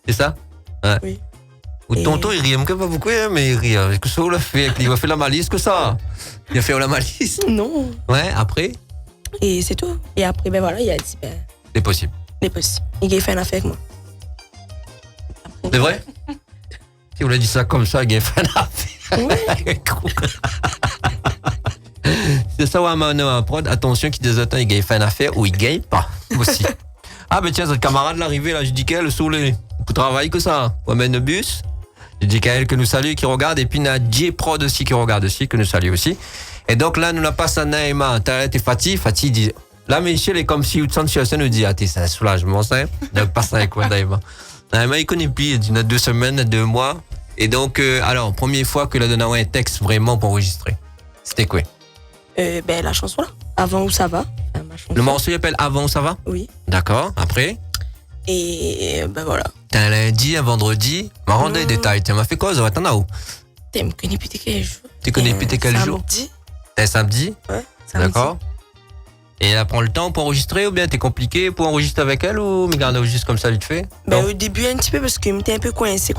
C'est ça? Ouais. Oui. Ou Et- tonton, il rit même pas beaucoup, hein, mais il rit. Que ça, on l'a fait. Il a fait la malice, que ça. Il a fait la malice. Non. Ouais, après, Et c'est tout. Et après, ben voilà, il a dit, ben, c'est possible. c'est possible. Il a fait une affaire avec moi. C'est vrai? Si on l'a dit ça comme ça, il a fait la C'est ça, ouais, Mano, prod. Attention, qui des autres, il gagne fait une affaire ou il gagne pas. Aussi. Ah, ben tiens, notre camarade l'arrivée là, je dis qu'elle, saoulé. Pour travailler que ça. On amène le bus. Je dis qu'elle que nous salue, qui regarde. Et puis, il y a J-Prod aussi qui regarde aussi, que nous salue aussi. Et donc là, nous n'a pas ça, Naïma. T'es Fatih. Fatih dit, là, Michel est comme si Hudson Chelsea nous dit, ah, t'es un soulagement, ça. Donc, pas ça avec quoi, Naïma. Naïma, il connaît plus. Il dit, il y a 2 semaines, 2 mois. Et donc, alors, première fois que la donné un texte vraiment pour enregistrer. C'était quoi? Ben, la chanson là. Avant où ça va. Enfin, ma chanson. Le morceau il appelle Avant, ça va? Oui. D'accord. Après? Et ben voilà. T'as un lundi, un vendredi. Marrant des détails. Tu m'as fait quoi, ça? T'en as où? Tu me connais plus quel jour. Tu connais plus tes quel jour? Samedi. T'es samedi? Ouais. Samedi. D'accord. Et elle prend le temps pour enregistrer ou bien t'es compliqué pour enregistrer avec elle ou mais garde juste comme ça vite fait? Ben, Non? au début, un petit peu parce qu'il m'était un peu coincé.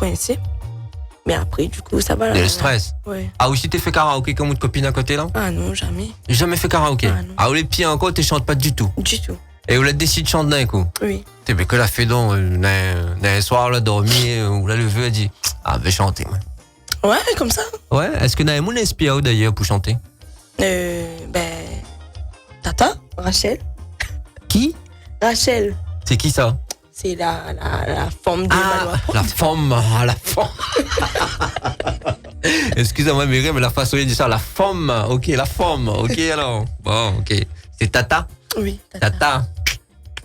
Mais après, du coup, ça va. Il y a le stress. Ouais. Ah, aussi t'es fait karaoké comme une copine à côté là? Ah non, jamais. Jamais fait karaoké. Ah, non. Ah, ou les pieds encore, tu chantes pas du tout. Du tout. Et vous la décide de chanter d'un coup. Oui. T'es mais que la fait donc, un soir, là, dormi, ou la levé, elle dit, ah, je vais chanter, moi. Ouais, comme ça. Ouais, est-ce que Naïmoun inspire d'ailleurs pour chanter? Ben. Tata, Rachel. Qui? Rachel, C'est qui ça? c'est la femme de Manoa. La femme, la femme. Excusez-moi, mais la façon de dire ça, la femme. Ok, la femme. Ok, alors. Bon, ok. C'est Tata. Oui, Tata. Tata.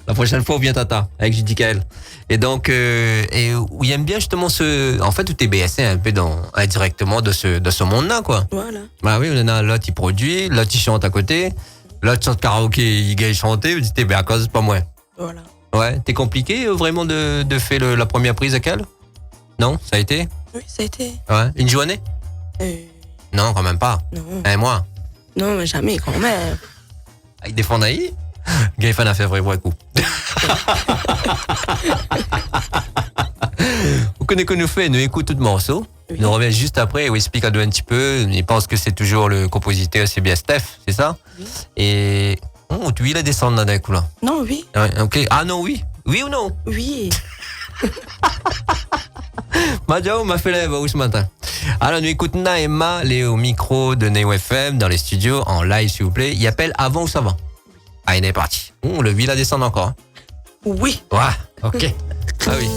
La prochaine fois, on vient Tata, avec Judy Kael. Et donc, et où il aime bien justement en fait, où t'es BSC un peu indirectement de ce monde-là, quoi. Voilà. Bah oui, on a l'autre, il produit, l'autre, il chante à côté, l'autre, chante karaoké, il gagne chanter, vous dites, ben, à cause, c'est pas moi. Voilà. Ouais, t'es compliqué vraiment de faire la première prise avec elle? Non, ça a été? Oui, ça a été. Ouais, une journée? Non, quand même pas. Non. Un mois. Non, mais jamais, quand même. Avec des fonds naïfs? Gaëfan a fait vraiment un coup. Vous connaissez que nous fait, nous écoute tout le morceau. Oui. Nous revient juste après, il explique à nous un petit peu. Il pense que c'est toujours le compositeur, c'est bien Steph, c'est ça? Oui. Et. Oh, tu il a descendu là d'un coup là. Non, oui. Ouais, ok. Ah non, oui. Oui ou non? Oui. Madjao m'a fait la voix ce matin. Alors, nous écoute Naïma, les au micro de Neo FM dans les studios, en live, s'il vous plaît. Il appelle avant ou ça va? Ah, il est parti. Le villa descend encore. Hein. Oui. Ouais, ok. Ah oui.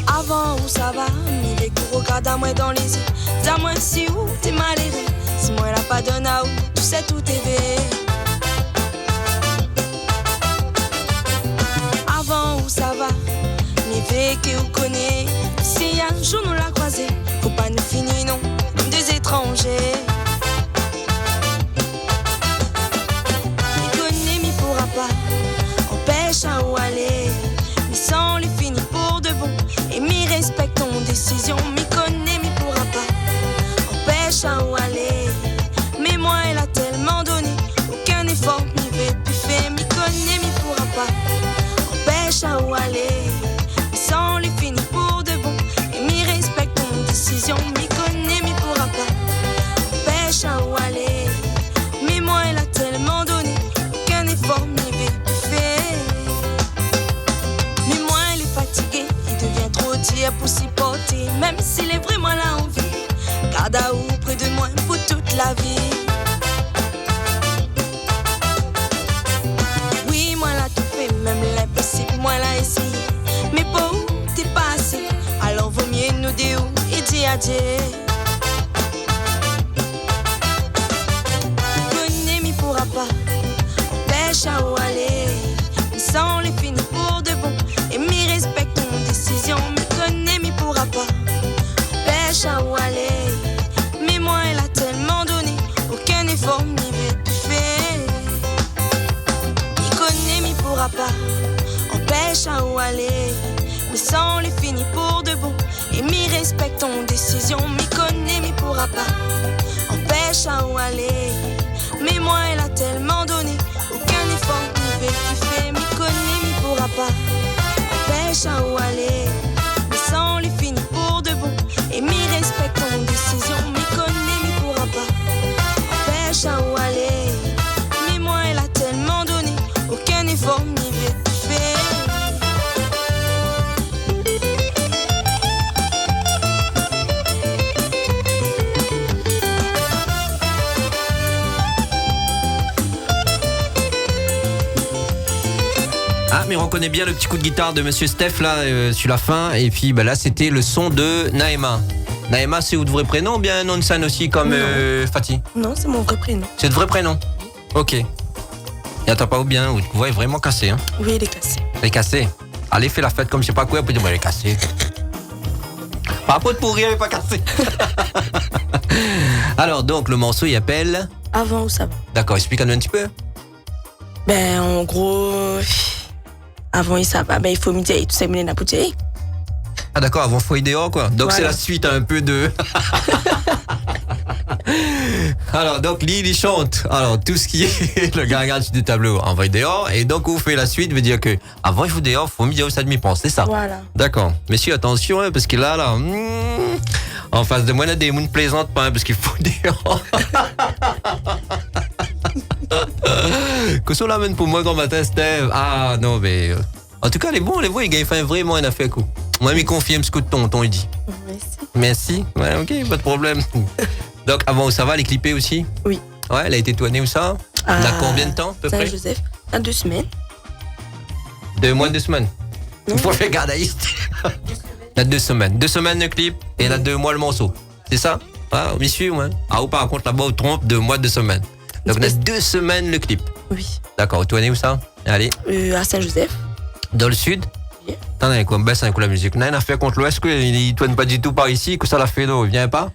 Avant où ça va, mais les gros regarde à moi dans les yeux. Dis-moi si où t'es malheureux. Si moi la pas donne à où, tu sais tout est vrai. Avant où ça va, mais vécu ou connaît. Si un jour nous la croisé, faut pas nous finir non, comme des étrangers. Il connaît, mais pourra pas, empêche à où aller. Mais sans les finir pour de bon. Et m'y respecte ton décision. M'y connaît, m'y pourra pas, empêche à où aller. Mais moi, elle a tellement donné, aucun effort m'y va plus fait. M'y connaît, m'y pourra pas, empêche à où aller. Mais sans les finir pour de bon. Et m'y respecte ton décision. M'y connaît, m'y pourra pas, empêche à où aller. Mais moi, elle a tellement donné, aucun effort m'y va plus fait. Mais moi, elle est fatiguée, il devient trop dur pour s'y porter. Même s'il est vraiment là envie, garde à où près de moi pour toute la vie. Oui, moi l'a tout fait, même l'impossible, moi l'a essayé. Mais pour où t'es passé, alors vaut mieux nous dire où et dire adieu. Connais, m'y pourra pas, empêche à où aller. Mais sans les finir pour de bon. Et m'y respecte ton décision. M'y connais, m'y pourra pas, empêche à où aller. Mais moi, elle a tellement donné, aucun effort m'y va plus fait. M'y connais, m'y pourra pas, empêche à où aller. Mais sans les finir pour de bon. Et m'y respecte ton décision. M'y connais, m'y pourra pas, empêche à où aller. Mais moi, elle a tellement donné, aucun effort m'y va plus fait. M'y connais, m'y pourra pas, empêche à où aller. Mais sans les finir pour de bon. Et m'y respecte ton décision. M'y connais, m'y pourra pas, empêche à où aller. Mais moi, elle a tellement donné, aucun effort m'y va plus fait. Ah, mais on reconnaît bien le petit coup de guitare de Monsieur Steph là sur la fin. Et puis bah, là, c'était le son de Naïma. Naïma, c'est votre vrai prénom ou bien un nom de scène aussi comme Fatih? Non, c'est mon vrai prénom. C'est votre vrai prénom? Ok. Et attends pas ou bien, votre voix est vraiment cassée. Hein? Oui, il est cassé. Elle est cassée. Allez, fais la fête comme je sais pas quoi, puis dire, elle est cassée. Pas de pourri, elle est pas cassée. Alors, donc, le morceau, il appelle. Avant où ça va? D'accord, explique-nous un petit peu. Ben, en gros, avant ça va, ben, il faut me dire, tout ça, il me pour dire. Ah, d'accord, avant Foyer dehors, quoi. Donc, Voilà. c'est la suite un peu de. Alors, donc, Lille, il chante. Alors, tout ce qui est le garage du tableau, envoie dehors. Et donc, on fait la suite, veut dire que avant, il faut dehors, faut me dire où ça demi-pense, c'est ça? Voilà. D'accord. Messieurs, attention, hein, parce que là, en face de moi, il y a des mounes plaisantes pas, hein, parce qu'il faut dehors. Que ça l'amène pour moi grand matin, Steve. Ah, non, mais. En tout cas, les bons, les voix, ils gagnent vraiment un affaire coup. Moi, il confirme ce que tonton, il dit. Merci. Merci. Ouais, ok, pas de problème. Donc, avant où ça va, les clipper aussi? Oui. Ouais, elle a été tournée où ça? Il y a combien de temps, à peu près? Saint-Joseph, à 2 semaines. 2 mois, 2 semaines. Non. Il faut faire gardaïste. Il y a 2 semaines. 2 semaines le clip et il y a 2 mois le morceau. C'est ça? Ah, on m'y suit, ouais. Ah, ou par contre, là-bas, on trompe 2 mois, 2 semaines. Donc, on a 2 semaines le clip. Oui. D'accord, tournée où ça? Allez. À Saint-Joseph. Dans le sud? Oui. T'en as quoi? On baisse avec la musique. On a une affaire contre l'ouest, il tourne pas du tout par ici, que ça l'a fait d'eau. Il vient pas?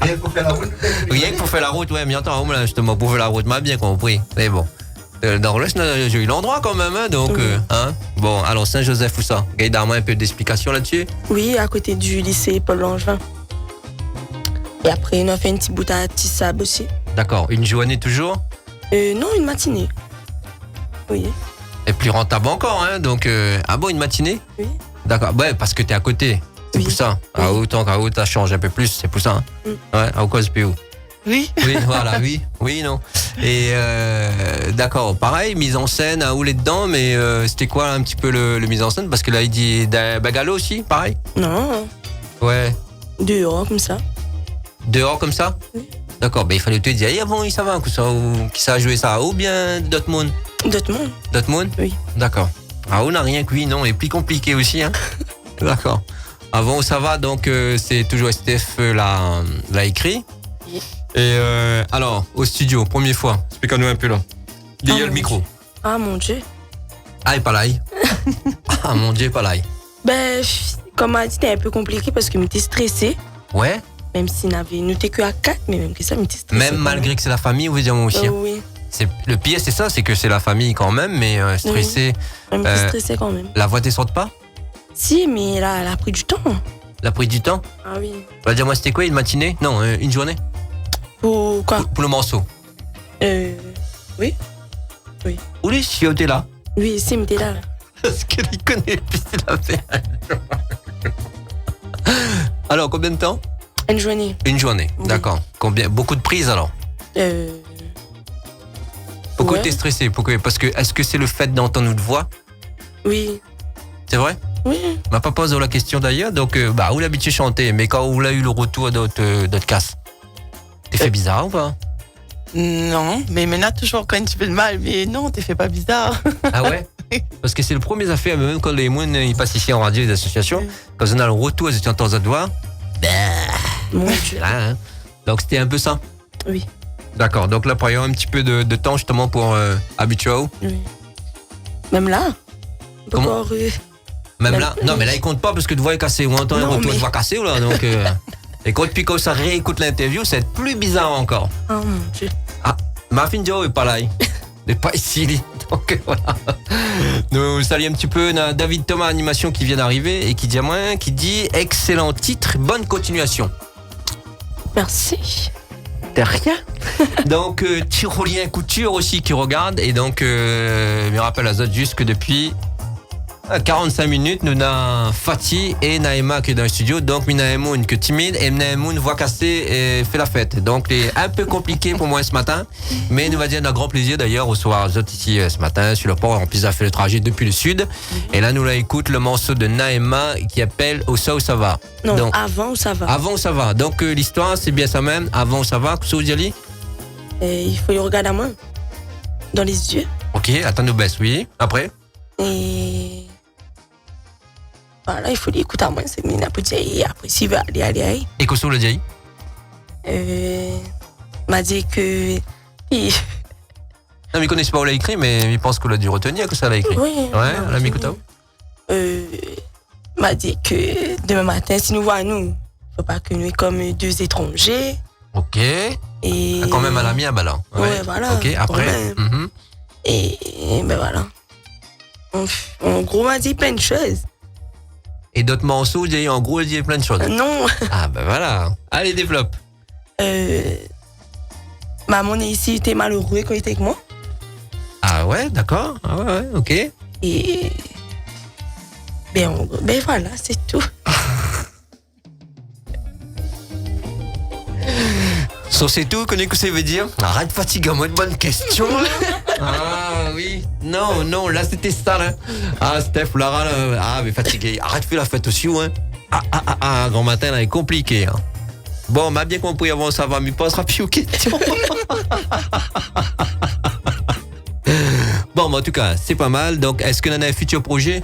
Rien que pour faire la route, ouais, mais attends, là, justement, pour faire la route, m'a bien compris. Mais bon. Dans l'Ouest, on a eu l'endroit quand même, hein, donc, hein. Bon, alors Saint-Joseph, où ça? Gaïdarma, un peu d'explication là-dessus? Oui, à côté du lycée Paul Langevin. Et après, on a fait un petit bout à Tissab aussi. D'accord, une journée toujours? Non, une matinée. Oui. Et plus rentable encore, hein, donc, ah bon, une matinée? Oui. D'accord, ouais, parce que t'es à côté, c'est Oui. pour ça. Ah, autant qu'à haut, ça change un peu plus, c'est pour ça, hein. Ouais, à cause PO. Oui. Oui, voilà, oui, non. Et d'accord, pareil, mise en scène, à rouler dedans, mais c'était quoi un petit peu le mise en scène? Parce que là, il dit Bagalo aussi, pareil. Non, Ouais, dehors, comme ça. dehors comme ça? Oui. D'accord, ben il fallait te dire, avant, il savait que ça, ou qui ça a joué ça, ou bien Dortmund? Dortmund. Dortmund? Oui. D'accord. Ah, on n'a rien que oui, non, et plus compliqué aussi, hein. D'accord. Avant, ça va, donc c'est toujours Steph l'a écrit. Oui. Et alors, au studio, première fois, explique-nous un peu là. Dis le mon micro. Dieu. Ah mon Dieu. Ah, et pas l'ail. Ah, mon Dieu, pas l'ail. Ben, comme m'a dit, c'était un peu compliqué parce que j'étais stressée. Ouais, Même s'il n'avait noté que à 4, mais même que ça, j'étais stressée. même malgré que c'est la famille, vous dire moi aussi. hein. Oui, Le pire, c'est ça, c'est que c'est la famille quand même, mais stressé. même que stressée quand même. La voix descend pas? Si, mais là, elle a pris du temps. Elle a pris du temps? Ah oui. Va dire, moi, c'était quoi, une matinée? Non, une journée? Pour quoi? Pour le morceau. Oui. Où les chiotés là? Oui, si, mais t'es là. Parce qu'il connaît plus la fait. Alors, combien de temps? Une journée. Une journée, Oui. d'accord. Combien? Beaucoup de prises alors? Pourquoi Ouais. t'es stressé? Pourquoi? Parce que, est-ce que c'est le fait d'entendre notre voix? Oui. C'est vrai? Oui. M'a pas posé la question d'ailleurs, donc où l'habitude de chanter, mais quand on a eu le retour d'autres casse, t'es fait bizarre ou pas? Non, mais maintenant, toujours quand tu fais le mal, mais non, t'es fait pas bizarre. Ah ouais? Parce que c'est le premier affaire, même quand les moines ils passent ici en radio, les associations, Oui. quand on a le retour, ils entendent notre voix, Mon Dieu. là, hein. Donc c'était un peu ça. Oui. D'accord, donc là, prenons un petit peu de temps justement pour habituer à vous. Oui. Même là. Comment? Encore, Même Même- là, non mais là il compte pas parce que de voix est cassée, ou on entend un Non, retour de mais- voix cassée, là, donc... et quand ça réécoute l'interview, c'est plus bizarre encore. oh mon Dieu. Ma fille Joe est pas là. Il n'est pas ici. Lui. Donc voilà. Nous saluons un petit peu David Thomas Animation qui vient d'arriver et qui dit à moi, qui dit excellent titre, bonne continuation. Merci. De rien. Donc Tyrolien Couture aussi qui regarde et donc me rappelle à Zot juste que depuis 45 minutes, nous avons Fatih et Naïma qui est dans le studio. Donc, Minaemoun que timide et Minaemoun voix cassée et fait la fête. Donc, c'est un peu compliqué pour moi ce matin. Mais nous va dire d'un grand plaisir d'ailleurs au soir Zot ici ce matin sur le port. En plus, a fait le trajet depuis le sud. Et là, nous là écoute le morceau de Naïma qui appelle Au ça où ça va. Non, Donc, avant, ça va. avant où ça va. Donc, l'histoire, c'est bien ça même. Avant où ça va. Qu'est-ce que vous dites? Et il faut le regarder à moi. Dans les yeux. Ok, attends, nous baisse, oui. Après. Et. Voilà, il faut l'écouter à moi. C'est une petite. Et après, s'il veut aller. Et qu'est-ce que vous le dites? M'a dit que. Non, mais il connaît pas où l'a écrit, mais il pense qu'on l'a dû retenir que ça l'a écrit. Oui. Ouais, la Mikuta. M'a dit que demain matin, si nous voyons, faut pas que nous comme deux étrangers. Ok. Et. Quand même à la mienne, bah là. Ouais, voilà, Ok, après. quand même. Mhm. Et ben voilà. En gros, m'a dit plein de choses. Et d'autres morceaux, il y a en gros, il y a plein de choses. Non. Ah, ben voilà. Allez, développe. Maman est ici, était malheureux quand il était avec moi. Ah ouais, d'accord. Ah ouais, ok. Et. Ben voilà, c'est tout. So, c'est tout, connais ce que ça veut dire? Arrête, fatigue-moi, une bonne question. Ah oui. Non, là c'était ça, là. Ah, Steph, Lara, là. Ah, mais fatigué. Arrête, fais la fête aussi, ouais. Grand matin, là, est compliqué, hein. Bon, m'a bien compris avant, ça va, mais posera plus aux questions. Bon, mais en tout cas, c'est pas mal. Donc, est-ce que l'on a un futur projet?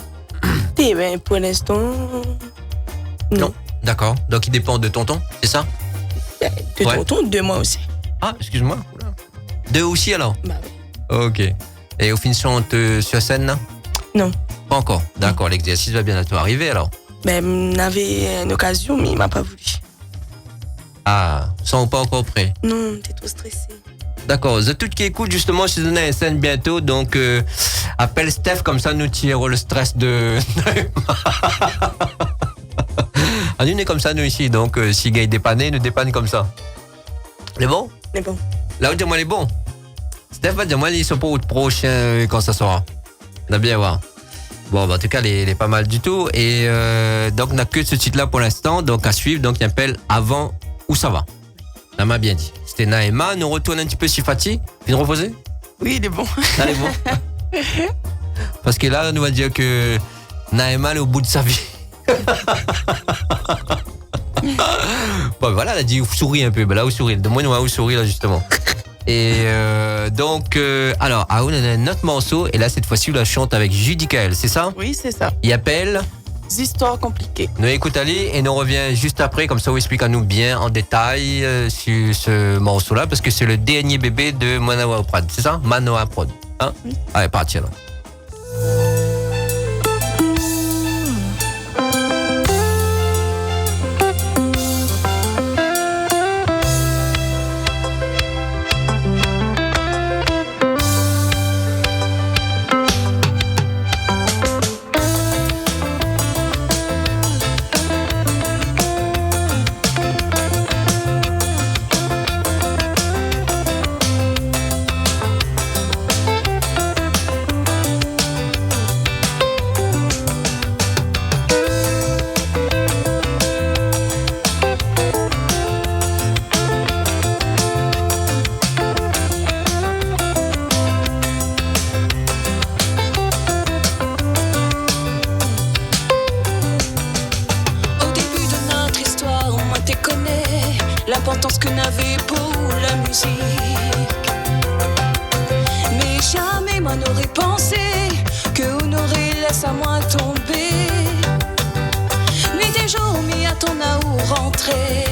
Et ben pour l'instant. Non. D'accord. Donc, il dépend de tonton, c'est ça? De Ouais. tonton, de moi aussi. Ah, excuse-moi. Oula. Deux aussi, alors? Bah oui. Ok. Et au finition, sur scène, là? Non. Pas encore. D'accord, l'exercice va bientôt arriver, alors. Ben, on avait une occasion, mais il m'a pas voulu. Ah, sont pas encore prêts. Non, t'es trop stressé. D'accord. Vous êtes toutes qui écoutent justement chez une scène bientôt, donc appelle Steph comme ça nous tire le stress de. Ah, nous on est comme ça nous ici, donc si gars est dépanné, nous dépanne comme ça. Les bon? Mais bon. Là, dis-moi les bons. Steph va dire moi ils sont pas au prochain quand ça sera. On a bien voir. Bon, bah, en tout cas, il est pas mal du tout. Et donc, on n'a que ce titre-là pour l'instant. Donc, à suivre. Donc, il appelle Avant où ça va. On m'a bien dit. C'était Naïma. Nous retourne un petit peu sur Fatih. Viens reposer. Oui, il est bon. Allez, bon. Parce que là, on nous va dire que Naïma est au bout de sa vie. Bon, voilà, elle a dit souris un peu. Ben là, où sourit. Demande moi où sourit, là, justement. Et donc, alors, on a un autre morceau. Et là, cette fois-ci, on la chante avec Judicaël, c'est ça? Oui, c'est ça. Il appelle Des histoires compliquées. Nous écoute Ali et nous revient juste après. Comme ça, on explique à nous bien en détail sur ce morceau-là. Parce que c'est le dernier bébé de Manoa Prod. C'est ça? Manoa Prod. Hein? Oui. Allez, parti là. l'importance que n'avait pour la musique. Mais jamais moi n'aurais pensé que on aurait laissé à moi tomber. Nuit et jour, mais attends où rentrer.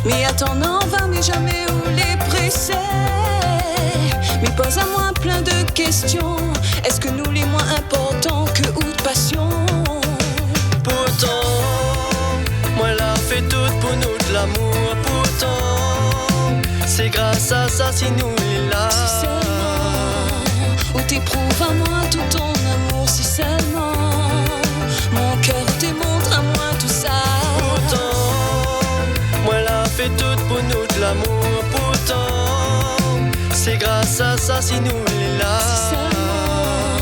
Mais attends, n'en va, mais jamais où les presser. Mais pose à moi plein de questions. Est-ce que nous les moins importants que ou de passion? Pourtant, moi l'a fait tout pour nous de l'amour. Pourtant, c'est grâce à ça si nous est là. Si seulement, où t'éprouves à moi tout ton amour. Si seulement, mon cœur te montre à moi tout ça. Pourtant, moi l'a fait tout pour nous de l'amour. Pourtant, c'est grâce à ça si nous est là. Si seulement,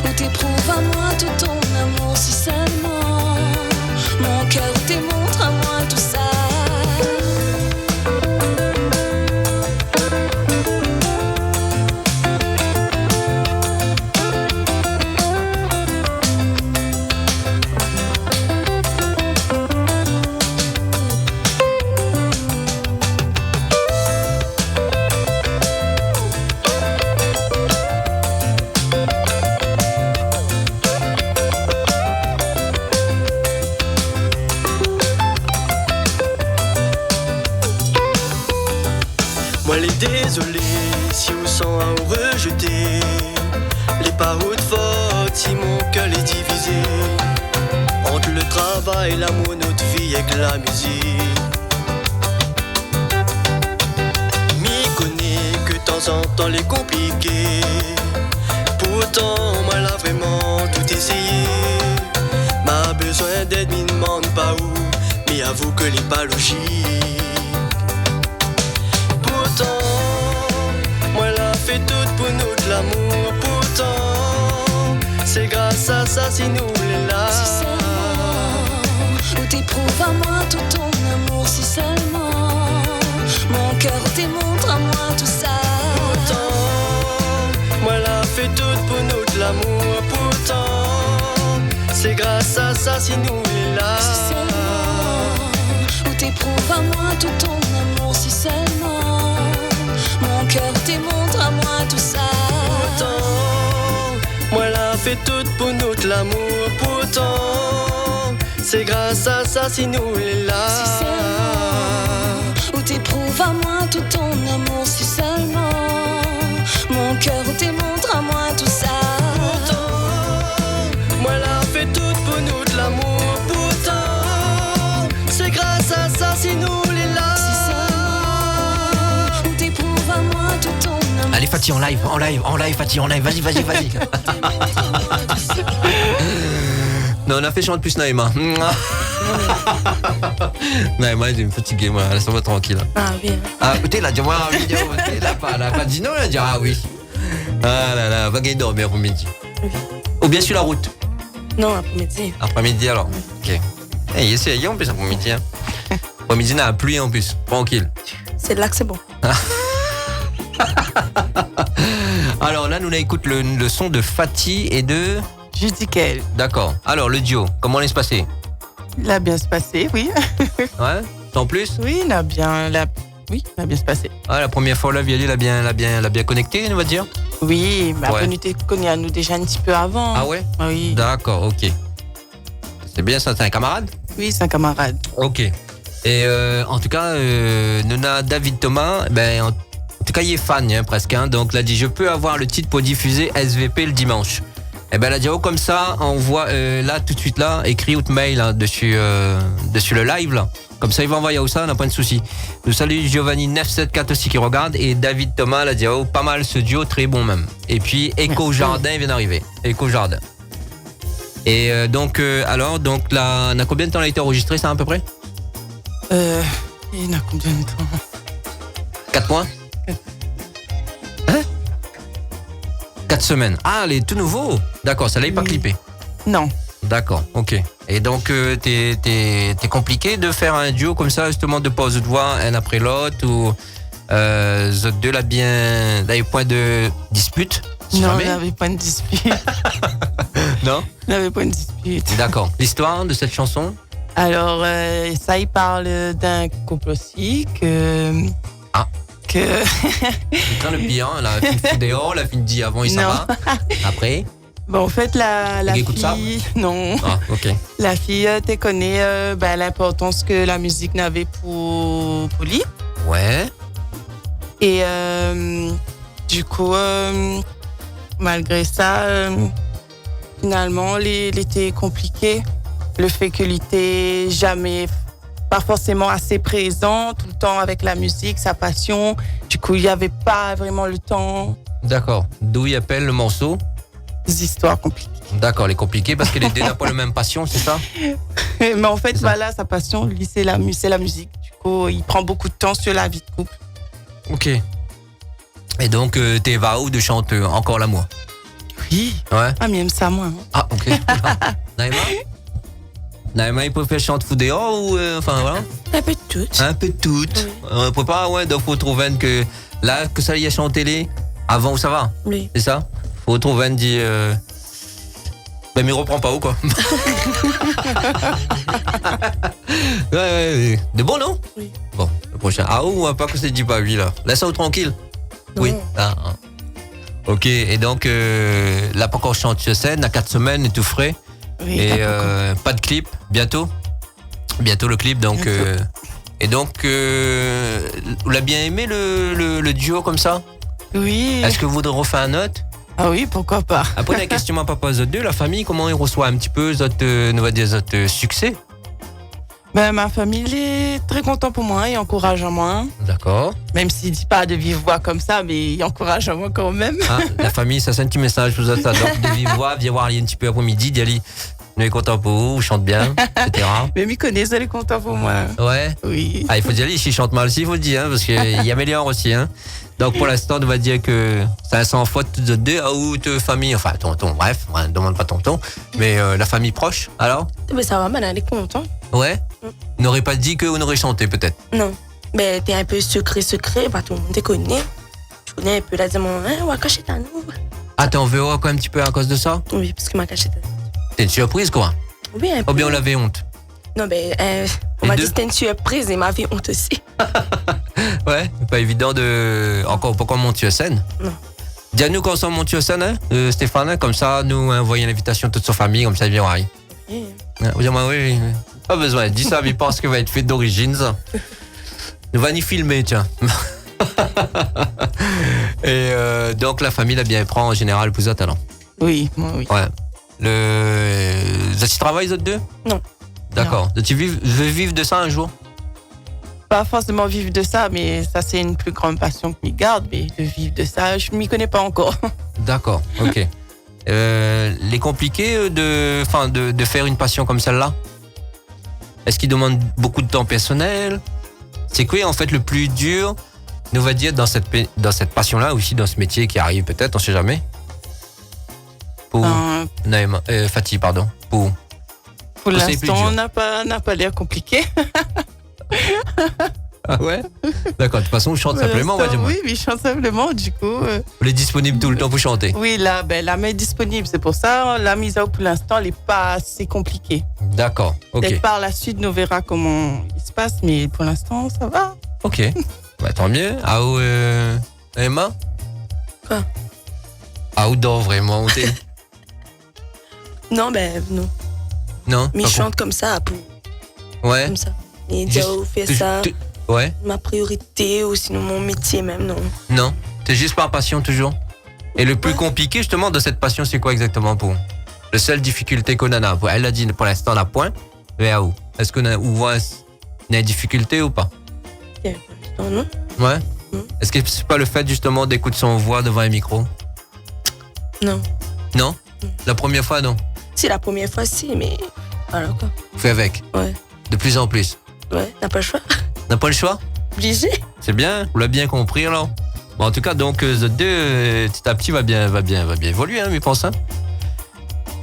où t'éprouves à moi tout ton amour. Si seulement, mon cœur te montre à moi tout ça. Moi les désolé si vous sent à vous rejeter. Les paroles fortes si mon cœur est divisé. Entre le travail, l'amour, notre vie avec la musique. M'y connais que de temps en temps les compliqués. Pourtant moi là vraiment tout essayé. M'a besoin d'aide, m'y demande pas où. Mais avoue que n'est pas logique. Pourtant, moi l'a fait tout pour nous de l'amour. Pourtant, c'est grâce à ça si nous l'est là. Si seulement, où t'éprouves à moi tout ton amour. Si seulement, mon cœur te montre à moi tout ça. Pourtant, moi l'a fait tout pour nous de l'amour. Pourtant, c'est grâce à ça si nous l'est là. Si seulement, où t'éprouves à moi tout ton amour. Si seulement, mon cœur te montre à moi tout ça. Pourtant, moi l'a fait tout pour nous de l'amour. Pourtant, c'est grâce à ça si nous l'est là. Si seulement, où t'éprouves à moi tout ton amour. Si seulement, mon cœur te montre à moi tout ça. Pourtant, moi l'a fait tout pour nous de l'amour. Pourtant, c'est grâce à ça si nous l'est là. Si seulement, où t'éprouves à moi Fatih, en live, Fatih, en live, vas-y. Non, on a fait chanter plus Naïma. Naïma, elle est fatiguée, moi, laisse-moi tranquille. Ah oui. Ah, écoutez, elle a dit, moi, vidéo, elle a pas dit non, elle a dit, ah oui. Ah là là, va gagner dormir pour midi. Oui. Ou bien sur la route. Non, après-midi. Après-midi alors. Ok. Hey, essayez en plus après-midi. Hein. Après-midi, il y a la pluie en plus. Tranquille. C'est là que c'est bon. Alors là, nous on écoute le son de Fatih et de. Judicael. D'accord. Alors le duo, comment il se passé? Il a bien se passé, oui. Ouais. Sans plus. Oui, il a bien se passé. Ah, la première fois, la Viali l'a bien connecté, on va dire. Oui, mais Ouais. après, nous t'es connu à nous déjà un petit peu avant. Ah ouais. Oui. D'accord, ok. C'est bien ça, c'est un camarade. Oui, c'est un camarade. Ok. Et en tout cas, nous a David Thomas, en tout cas, il est fan hein, presque. Hein, donc, il a dit, je peux avoir le titre pour diffuser SVP le dimanche. Et ben, il a dit, oh, comme ça, on voit là, tout de suite là, écrit ou mail hein, dessus le live là. Comme ça, il va envoyer où ça, on n'a pas de souci. Nous saluons Giovanni 974 aussi qui regarde et David Thomas, il a dit, oh, pas mal ce duo, très bon même. Et puis, Echo Jardin vient d'arriver. Echo Jardin. Et donc, là, on a combien de temps il a été enregistré, ça à peu près? Il y en a combien de temps? 4 mois? Hein? 4 semaines. Ah, elle est tout nouveau. D'accord, ça l'avait pas Oui. clippé. Non. D'accord, ok. Et donc, t'es compliqué de faire un duo comme ça, justement, de pause de voix, un après l'autre, ou les deux, là, bien, là, point de dispute? si Non, jamais il n'avait pas de dispute. Non? Il n'avait pas de dispute. D'accord. L'histoire de cette chanson? Alors, ça, il parle d'un couple aussi que... Ah. Que... Putain, le pire, hein, la fille fout dehors, la fille dit avant, il s'en Non. va. Après? Bon, en fait, la Il écoute ça? fille... Non. Ah, ok. La fille, tu connais l'importance que la musique n'avait pour lui. Ouais. Et du coup, malgré ça, finalement, il était compliqué. Le fait qu'il était jamais, pas forcément assez présent, tout le temps avec la musique, sa passion. Du coup, il n'y avait pas vraiment le temps. D'accord. D'où il appelle le morceau? Des histoires compliquées. D'accord, les compliqués parce que les deux n'ont pas la même passion, c'est ça? Mais en fait, ça. voilà, sa passion, lui, c'est la musique. Du coup, il prend beaucoup de temps sur la vie de couple. Ok. Et donc, t'es Vaou de chanter Encore l'amour. Oui. Ouais. Ah, mais il aime ça, moi. Hein. Ah, ok. Naïma? Naïma, il préfère chanter fou dehors ou. Enfin, voilà. Un peu de tout. Un peu de toutes. On peut pas, ouais, donc faut trouver une que. Là, que ça y est chanté les. Avant, ça va? Oui. C'est ça? Faut trouver une dit. Mais il reprend pas ou quoi? ouais. De bon, non? Oui. Bon, le prochain. Ah, ou pas que c'est dit pas lui, là. Laisse-le tranquille. Non. Oui. Ah. Ok, et donc, là, pas encore chante sur scène, à 4 semaines et tout frais. Oui, Et t'as pas pas de clip, bientôt. Bientôt le clip, donc. Bientôt. Et donc, vous l'avez bien aimé le duo comme ça? Oui. Est-ce que vous voudrez refaire un autre? Ah oui, pourquoi pas. Après, la question à papa aux deux, la famille, comment ils reçoivent un petit peu notre succès? Ma famille il est très content pour moi, il encourage à moi. D'accord. Même s'il dit pas de vive voix comme ça, mais il encourage à moi quand même. Ah, la famille, ça c'est un petit message pour ça. Donc, de vive voix, viens voir Ali un petit peu après-midi, dis Ali, nous est content pour vous, chante bien, etc. Même il connaît, il est content pour moi. Ouais. Oui. Ah, il faut dire, Ali, s'il chante mal aussi, il faut le dire, hein, parce qu'il y améliore aussi. Hein. Donc, pour l'instant, on va dire que c'est un sans faute de deux ou de famille, enfin, tonton, bref, on ne demande pas tonton, mais la famille proche, alors? Mais ça va, man, elle est contente. Ouais. On n'aurait pas dit qu'on aurait chanté, peut-être. Non. Mais t'es un peu secret, pas tout le monde te connaît. Tu connais un peu la demande, hein, on va cacher ta nous. Ah, t'es en VO quoi un petit peu à cause de ça? Oui, parce que m'a caché ta. C'est une surprise, quoi. Oui, un peu. Ou bien on avait honte? Non, mais on Les m'a deux? dit que c'était une surprise et m'avait honte aussi. Ouais, pas évident de. Encore pourquoi monter sur scène? Non. Dis-nous quand on monte sur scène, hein, Stéphane, hein, comme ça, nous envoyons l'invitation à toute sa famille, comme ça, il vient voir. Oui. Oui. Pas besoin, dis ça, il pense que va être fait d'origine, ça. Nous va ni filmer, tiens. Et donc, la famille l'a bien prend en général pour ça, talent. Oui, moi oui. Ouais. Vous travaillez, les autres deux? Non. D'accord. Tu veux vivre de ça un jour? pas forcément vivre de ça, mais ça, c'est une plus grande passion que m'y garde. Mais de vivre de ça, je m'y connais pas encore. D'accord, ok. Les compliqués de faire une passion comme celle-là? Est-ce qu'il demande beaucoup de temps personnel? C'est quoi en fait le plus dur, on va dire, dans cette passion-là, aussi dans ce métier qui arrive peut-être, on sait jamais? Pour Naïma, Fatih, pardon. Pour Pour c'est plus l'instant, dur. n'a pas l'air compliqué. Ah ouais? D'accord, de toute façon, on chante simplement, on va dire. Oui, je chante simplement, du coup. Vous êtes disponible tout le temps pour chanter? Oui, la main est disponible. C'est pour ça, la mise à eau, pour l'instant, elle n'est pas assez compliquée. D'accord, ok. Peut-être par la suite, nous verra comment il se passe, mais pour l'instant, ça va. Ok, bah, tant mieux. Ah, Emma? Quoi? Outdoor, vraiment, t'es... Non, non. Non? Mais pas je chante comme ça, Ouais? comme ça. Et Juste- dire, fait ça, Ouais? ma priorité ou sinon mon métier même, non. Non? C'est juste par passion toujours? Et le plus compliqué justement de cette passion, c'est quoi exactement pour vous? La seule difficulté qu'on en a, elle a dit pour l'instant on a point, mais à où? Est-ce qu'on a une difficulté ou pas? Non, non. Ouais? Mm. Est-ce que c'est pas le fait justement d'écouter son voix devant un micro? Non. Non? La première fois, non? Si, la première fois, si, mais voilà quoi. Fais avec. Ouais. De plus en plus. Ouais, n'a pas le choix. N'a pas le choix? Obligé. C'est bien, vous l'avez bien compris alors. Bon, en tout cas, donc, The 2, petit à petit, va bien évoluer, hein, je pense. Hein.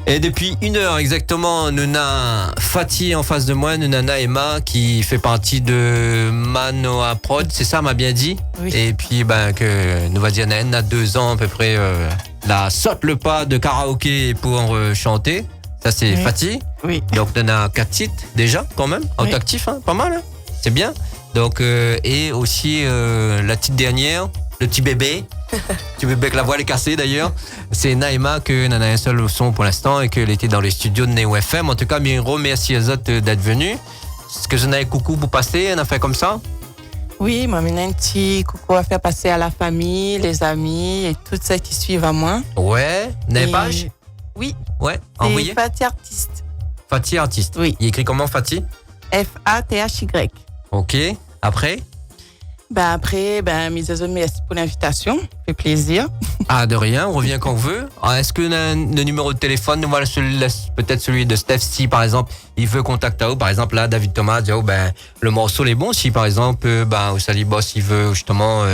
Et depuis 1 heure exactement, nous avons Fatih en face de moi, nous avons Naïma qui fait partie de Manoa Prod, c'est ça, m'a bien dit. Oui. Et puis, que nous va dire, Naïma a 2 ans à peu près, la saute le pas de karaoké pour chanter. Ça, c'est Oui. Fatih. Oui. Donc, on a 4 titres déjà, quand même, en Oui. actif, hein, pas mal, hein. C'est bien. Donc, et aussi la petite dernière, le petit bébé, avec la voix est cassée d'ailleurs, c'est Naïma que n'en a un seul son pour l'instant et qu'elle était dans les studios de Neo FM. En tout cas, bien remercie les autres d'être venus. Est-ce que j'en ai un coucou pour passer, on a fait comme ça? Oui, moi, maintenant, un petit coucou à faire passer à la famille, les amis et toutes celles qui suivent à moi. Ouais, n'avez Et- page? Oui, Ouais, c'est envoyez. Fatih Artiste. Fatih artiste. Oui. Il écrit comment Fatih? Fathy. Ok, après? Après, mes amis, merci pour l'invitation. Ça fait plaisir. Ah, de rien, on revient quand on veut. Ah, est-ce que le numéro de téléphone, nous voilà peut-être celui de Steph, si par exemple, il veut contacter par exemple, là, David Thomas, dit, le morceau est bon, si par exemple, au Salibos, il veut justement,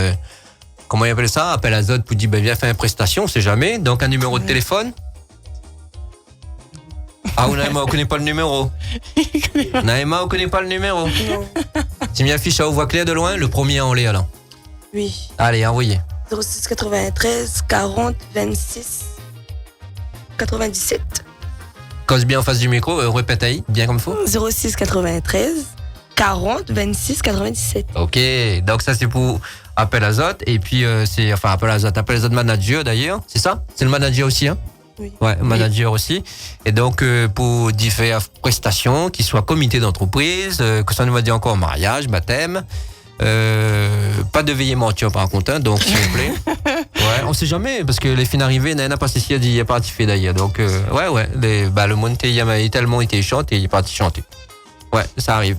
comment il appelle ça? Appel à Zod pour dire, viens faire une prestation, on sait jamais. Donc, un numéro de téléphone? Ah, Naïma, on connaît pas le numéro. Naïma, on connaît pas le numéro. Non. C'est mis affiche à voix claire de loin, le premier en l'air, alors. Oui. Allez, envoyez. 06 93 40 26 97. Cause bien en face du micro, répète ahí, bien comme faut. 06 93 40 26 97. Ok, donc ça c'est pour Appel Azote et puis Appel Azote Manager d'ailleurs, c'est ça? C'est le manager aussi, hein? Oui. Ouais, manager aussi. Et donc pour différentes prestations, qu'ils soient comité d'entreprise, que ça nous va dire encore mariage, baptême, pas de veillée mentir par contre, hein, donc s'il vous plaît. Ouais, on sait jamais parce que les fins arrivées, n'a pas ceci à dire, il est parti fait d'ailleurs. Donc le monde il a tellement été chanté, il est parti chanter. Ouais, ça arrive.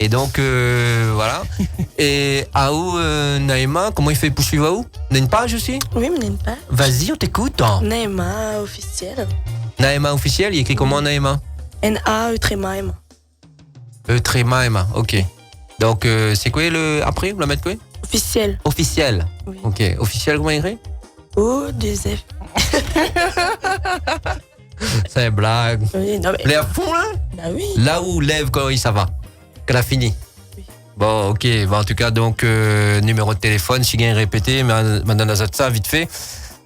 Et donc, voilà. Et Aou, Naïma, comment il fait pour suivre Aou? On a une page aussi? Oui, mais n'aime pas. Vas-y, on t'écoute. Hein. Naïma officiel. Naïma officiel, il écrit comment Naïma? N-A-E-M-A. Tréma, Emma, ok. Donc, c'est quoi le. Après, on va mettre quoi? Officiel. Officiel. Oui. Ok. Officiel, comment il écrit? O-2-F. C'est une blague. Oui, non, mais. Les à fond, là? Bah oui. Là où lève quand il ça va. Quand a fini. Oui. Bon, ok. Bon, en tout cas, donc, numéro de téléphone, si gagne répété, mais maintenant, on a ça vite fait.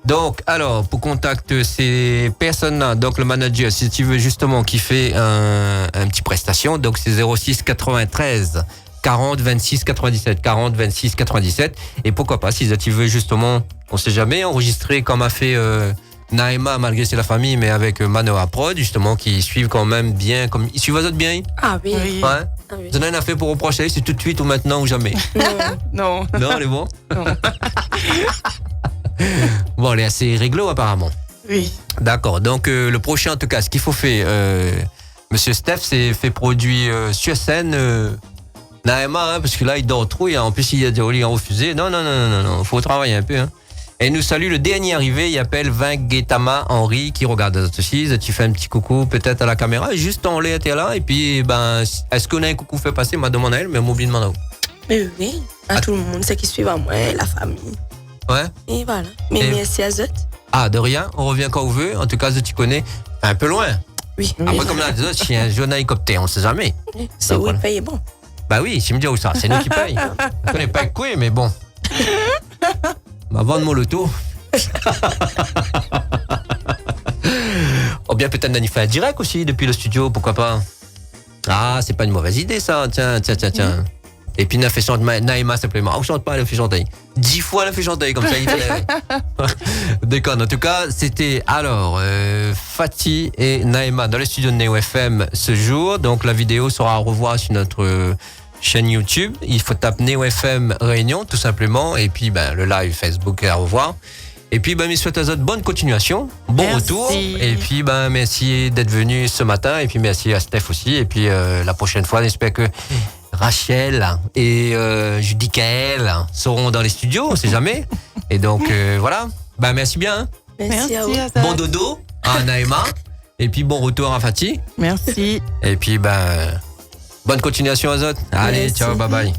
Donc, alors, pour contacter ces personnes-là, donc le manager, si tu veux justement qui fait un petit prestation, donc c'est 06 93 40 26 97, 40 26 97. Et pourquoi pas, si tu veux justement, on sait jamais, enregistrer comme a fait Naïma, malgré c'est la famille, mais avec Manoa Prod, justement, qui suivent quand même bien, comme ils suivent les autres bien. Ah oui. Oui. Ouais. Ah oui. Vous en avez un fait pour reprocher, c'est tout de suite ou maintenant ou jamais. Non. Non, elle est bon. Non. Bon, elle est assez réglo apparemment. Oui. D'accord. Donc le prochain, en tout cas, ce qu'il faut faire, Monsieur Steph, c'est fait produire sur scène Naïma, hein, parce que là, il dort trop. En plus, il a des lit refusé. Non. Faut travailler un peu. Hein. Et nous salue le dernier arrivé. Il appelle Vingetama Henri qui regarde les aussi. Tu fais un petit coucou peut-être à la caméra. Juste en l'air, t'es là. Et puis, est-ce qu'on a un coucou fait passer? M'a demandé à elle, mais m'oublie de demander. Mais oui, à tout le monde, ceux qui suivent à moi, la famille. Ouais. Et voilà. Mais Et- merci à Zot. Ah, de rien. On revient quand on veut. En tout cas, tu connais. Un peu loin. Oui. Après, comme là, les autres, c'est un jeune hélicoptère. On sait jamais. C'est Donc, où voilà. il paye bon. Bah oui, tu me dis où ça. C'est nous qui paye. Je connais pas quoi, mais bon. Bah, vendre-moi le tour. Ou bien peut-être Nani fait un direct aussi depuis le studio, pourquoi pas. Ah, c'est pas une mauvaise idée ça. Tiens. Et puis Naïma fait chanter, Naïma simplement. Ah, on chante pas, elle fait chanter. 10 fois elle fait chanter, comme ça il fait. Déconne. En tout cas, c'était alors Fatih et Naïma dans les studios de Neo FM ce jour. Donc la vidéo sera à revoir sur notre chaîne YouTube. Il faut taper Neo FM Réunion tout simplement. Et puis le live Facebook à revoir. Et puis mes souhaits à vous bonne continuation, bon Merci. retour. Et puis merci d'être venu ce matin. Et puis merci à Steph aussi. Et puis la prochaine fois, j'espère que Rachel et Judicaël seront dans les studios, on sait jamais. Et donc voilà. Merci bien. Hein. Merci à vous. Azad. Bon dodo à Naïma. Et puis bon retour à Fatih. Merci. Et puis bonne continuation à Azot. Allez, Merci. ciao, bye bye.